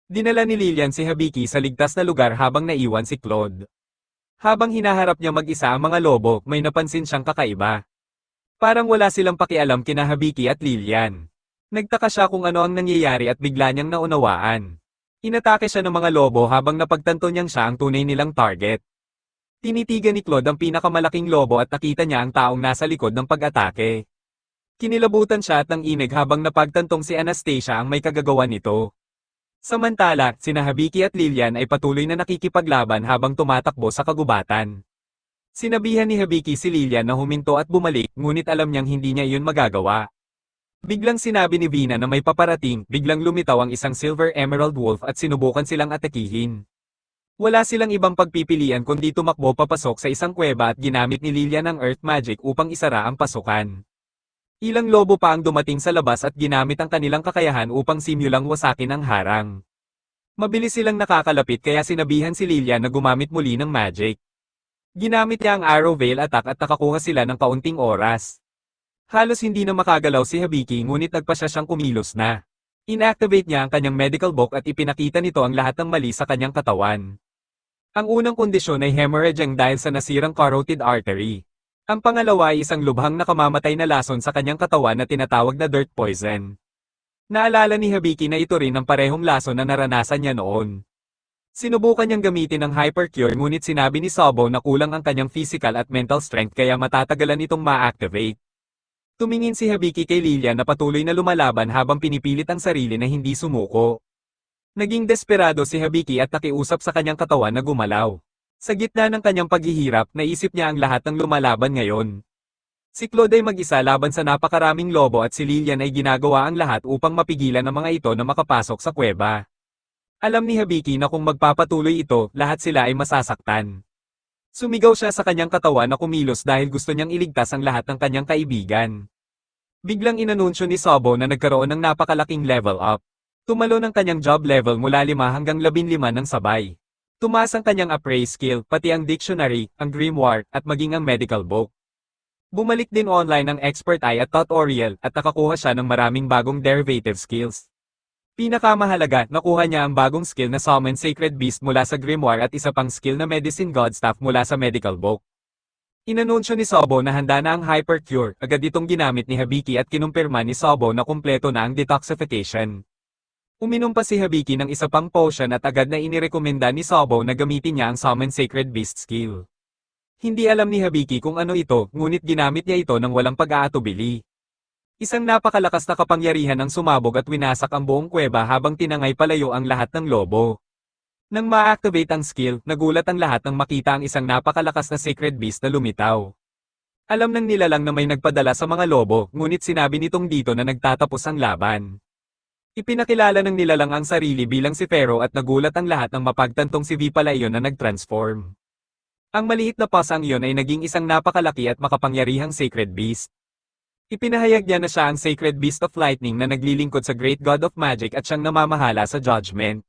Dinala ni Lillian si Hibiki sa ligtas na lugar habang naiwan si Claude. Habang hinaharap niya mag-isa ang mga lobo, may napansin siyang kakaiba. Parang wala silang pakialam kina Hibiki at Lillian. Nagtaka siya kung ano ang nangyayari at bigla niyang naunawaan. Inatake siya ng mga lobo habang napagtanto niyang siya ang tunay nilang target. Tinitigan ni Claude ang pinakamalaking lobo at nakita niya ang taong nasa likod ng pag-atake. Kinilabutan siya at nanginig habang napagtantong si Anastasia ang may kagagawan nito. Samantala, sina Hibiki at Lillian ay patuloy na nakikipaglaban habang tumatakbo sa kagubatan. Sinabihan ni Hibiki si Lillian na huminto at bumalik, ngunit alam niyang hindi niya iyon magagawa. Biglang sinabi ni Vina na may paparating, biglang lumitaw ang isang Silver Emerald Wolf at sinubukan silang atakihin. Wala silang ibang pagpipilian kundi tumakbo papasok sa isang kuweba at ginamit ni Lillian ang Earth Magic upang isara ang pasukan. Ilang lobo pa ang dumating sa labas at ginamit ang kanilang kakayahan upang simulang wasakin ang harang. Mabilis silang nakakalapit kaya sinabihan si Lillian na gumamit muli ng magic. Ginamit niya ang Arrow Veil attack at nakakuha sila ng kaunting oras. Halos hindi na makagalaw si Hibiki ngunit nagpasya siyang kumilos na. Inactivate niya ang kanyang medical book at ipinakita nito ang lahat ng mali sa kanyang katawan. Ang unang kondisyon ay hemorrhaging dahil sa nasirang carotid artery. Ang pangalawa ay isang lubhang nakamamatay na lason sa kanyang katawan na tinatawag na dirt poison. Naalala ni Hibiki na ito rin ang parehong lason na naranasan niya noon. Sinubukan niyang gamitin ang hypercure ngunit sinabi ni Sabo na kulang ang kanyang physical at mental strength kaya matatagalan itong ma-activate. Tumingin si Hibiki kay Lillian na patuloy na lumalaban habang pinipilit ang sarili na hindi sumuko. Naging desperado si Hibiki at nakiusap sa kanyang katawan na gumalaw. Sa gitna ng kanyang paghihirap, naisip niya ang lahat ng lumalaban ngayon. Si Claude ay mag-isa laban sa napakaraming lobo at si Lillian ay ginagawa ang lahat upang mapigilan ang mga ito na makapasok sa kuweba. Alam ni Hibiki na kung magpapatuloy ito, lahat sila ay masasaktan. Sumigaw siya sa kanyang katawan na kumilos dahil gusto niyang iligtas ang lahat ng kanyang kaibigan. Biglang inanunsyo ni Sabo na nagkaroon ng napakalaking level up. Tumalo ng kanyang job level mula 5 hanggang 15 ng sabay. Tumaas ang kanyang appraise skill, pati ang dictionary, ang grimoire, at maging ang medical book. Bumalik din online ang expert eye at tutorial at nakakuha siya ng maraming bagong derivative skills. Pinakamahalaga, nakuha niya ang bagong skill na Summon Sacred Beast mula sa grimoire at isa pang skill na Medicine God Staff mula sa medical book. Inanunsyo ni Sabo na handa na ang Hypercure, agad itong ginamit ni Hibiki at kinumpirma ni Sabo na kumpleto na ang detoxification. Uminom pa si Hibiki ng isa pang potion at agad na inirekomenda ni Sabo na gamitin niya ang Summon Sacred Beast skill. Hindi alam ni Hibiki kung ano ito, ngunit ginamit niya ito ng walang pag-aatubili. Isang napakalakas na kapangyarihan ang sumabog at winasak ang buong kuweba habang tinangay palayo ang lahat ng lobo. Nang ma-activate ang skill, nagulat ang lahat nang makita ang isang napakalakas na sacred beast na lumitaw. Alam ng nilalang na may nagpadala sa mga lobo, ngunit sinabi nitong dito na nagtatapos ang laban. Ipinakilala ng nilalang ang sarili bilang si Pharaoh at nagulat ang lahat nang mapagtantong si V pala iyon na nag-transform. Ang maliit na pasang iyon ay naging isang napakalaki at makapangyarihang sacred beast. Ipinahayag niya na siya ang Sacred Beast of Lightning na naglilingkod sa Great God of Magic at siyang namamahala sa Judgment.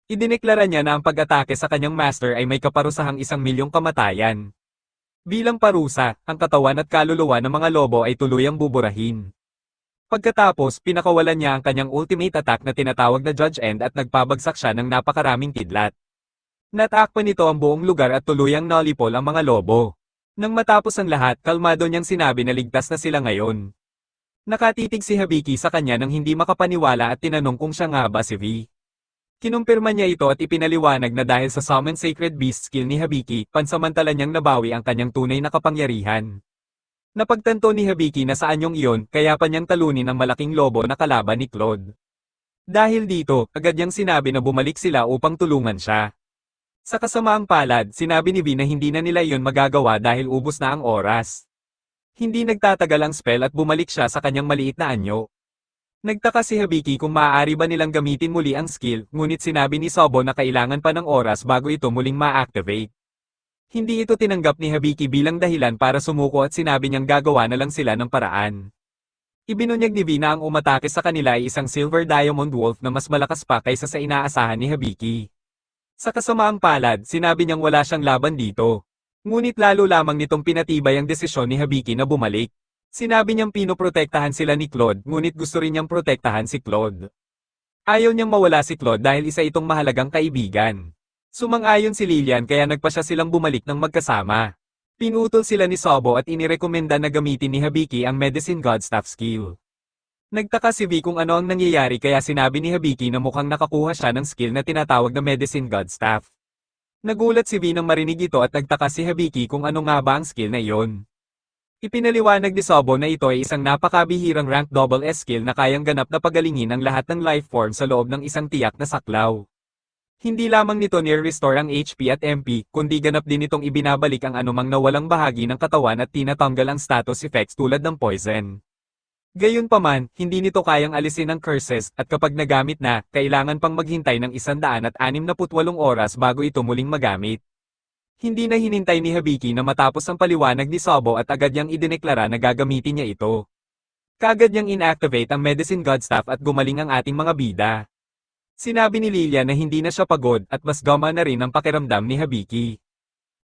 Idineklara niya na ang pag-atake sa kanyang master ay may kaparusahang 1,000,000 kamatayan. Bilang parusa, ang katawan at kaluluwa ng mga lobo ay tuluyang buburahin. Pagkatapos, pinakawalan niya ang kanyang ultimate attack na tinatawag na Judge End at nagpabagsak siya ng napakaraming kidlat. Natakpan nito ang buong lugar at tuluyang nalipol ang mga lobo. Nang matapos ang lahat, kalmado niyang sinabi na ligtas na sila ngayon. Nakatitig si Hibiki sa kanya nang hindi makapaniwala at tinanong kung siya nga ba si V. Kinumpirma niya ito at ipinaliwanag na dahil sa Summon Sacred Beast skill ni Hibiki, pansamantala niyang nabawi ang kanyang tunay na kapangyarihan. Napagtanto ni Hibiki na sa anyong iyon, kaya pa niyang talunin ang malaking lobo na kalaban ni Claude. Dahil dito, agad niyang sinabi na bumalik sila upang tulungan siya. Sa kasamaang palad, sinabi ni V na hindi na nila iyon magagawa dahil ubos na ang oras. Hindi nagtatagal ang spell at bumalik siya sa kanyang maliit na anyo. Nagtaka si Hibiki kung maaari ba nilang gamitin muli ang skill, ngunit sinabi ni Sabo na kailangan pa ng oras bago ito muling ma-activate. Hindi ito tinanggap ni Hibiki bilang dahilan para sumuko at sinabi niyang gagawa na lang sila ng paraan. Ibinunyag ni V na ang umatake sa kanila ay isang Silver Diamond Wolf na mas malakas pa kaysa sa inaasahan ni Hibiki. Sa kasamaang palad, sinabi niyang wala siyang laban dito. Ngunit lalo lamang nitong pinatibay ang desisyon ni Hibiki na bumalik. Sinabi niyang pinoprotektahan sila ni Claude, ngunit gusto rin niyang protektahan si Claude. Ayaw niyang mawala si Claude dahil isa itong mahalagang kaibigan. Sumang-ayon si Lillian kaya nagpa siya silang bumalik ng magkasama. Pinutol sila ni Sobo at inirekomenda na gamitin ni Habiki ang Medicine God Staff skill. Nagtaka si V kung ano ang nangyayari kaya sinabi ni Habiki na mukhang nakakuha siya ng skill na tinatawag na Medicine God Staff. Nagulat si V nang marinig ito at nagtaka si Habiki kung ano nga ba ang skill na iyon. Ipinaliwanag ni Sobo na ito ay isang napakabihirang rank double S skill na kayang ganap na pagalingin ang lahat ng life form sa loob ng isang tiyak na saklaw. Hindi lamang nito near-restore ang HP at MP, kundi ganap din itong ibinabalik ang anumang nawalang bahagi ng katawan at tinatanggal ang status effects tulad ng poison. Gayunpaman, hindi nito kayang alisin ang curses, at kapag nagamit na, kailangan pang maghintay ng 168 oras bago ito muling magamit. Hindi na hinintay ni Habiki na matapos ang paliwanag ni Sobo at agad niyang idineklara na gagamitin niya ito. Kaagad niyang inactivate ang Medicine God Staff at gumaling ang ating mga bida. Sinabi ni Lilia na hindi na siya pagod at mas gumana na rin ang pakiramdam ni Habiki.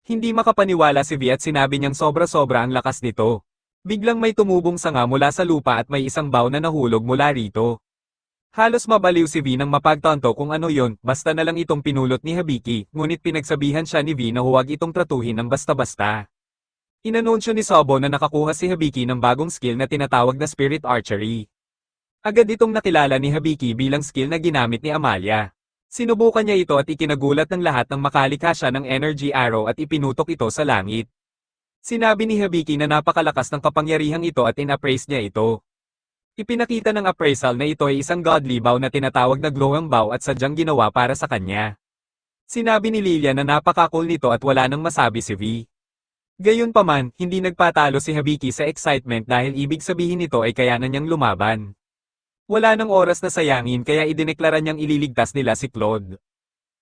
Hindi makapaniwala si V at sinabi niyang sobra-sobra ang lakas nito. Biglang may tumubong sanga mula sa lupa at may isang bow na nahulog mula rito. Halos mabaliw si V nang mapagtanto kung ano yon, basta na lang itong pinulot ni Habiki, ngunit pinagsabihan siya ni V na huwag itong tratuhin ng basta-basta. Inanunsyo ni Sobo na nakakuha si Habiki ng bagong skill na tinatawag na Spirit Archery. Agad itong nakilala ni Habiki bilang skill na ginamit ni Amalia. Sinubukan niya ito at ikinagulat ng lahat nang makalikha siya ng energy arrow at ipinutok ito sa langit. Sinabi ni Habiki na napakalakas ng kapangyarihang ito at inappraise niya ito. Ipinakita ng appraisal na ito ay isang godly bow na tinatawag na glowing bow at sadyang ginawa para sa kanya. Sinabi ni Lilia na napaka-cool nito at wala nang masabi si V. Gayunpaman, hindi nagpatalo si Habiki sa excitement dahil ibig sabihin nito ay kayanan niyang lumaban. Wala nang oras na sayangin kaya idineklara niyang ililigtas nila si Claude.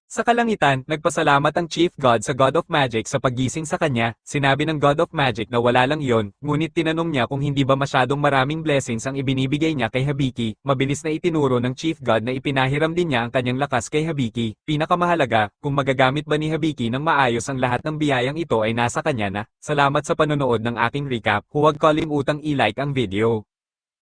Sa kalangitan, nagpasalamat ang Chief God sa God of Magic sa paggising sa kanya. Sinabi ng God of Magic na wala lang yon, ngunit tinanong niya kung hindi ba masyadong maraming blessings ang ibinibigay niya kay Habiki. Mabilis na itinuro ng Chief God na ipinahiram din niya ang kanyang lakas kay Habiki. Pinakamahalaga, kung magagamit ba ni Habiki ng maayos ang lahat ng biyayang ito ay nasa kanya na. Salamat sa panonood ng aking recap. Huwag kalimutang i-like ang video.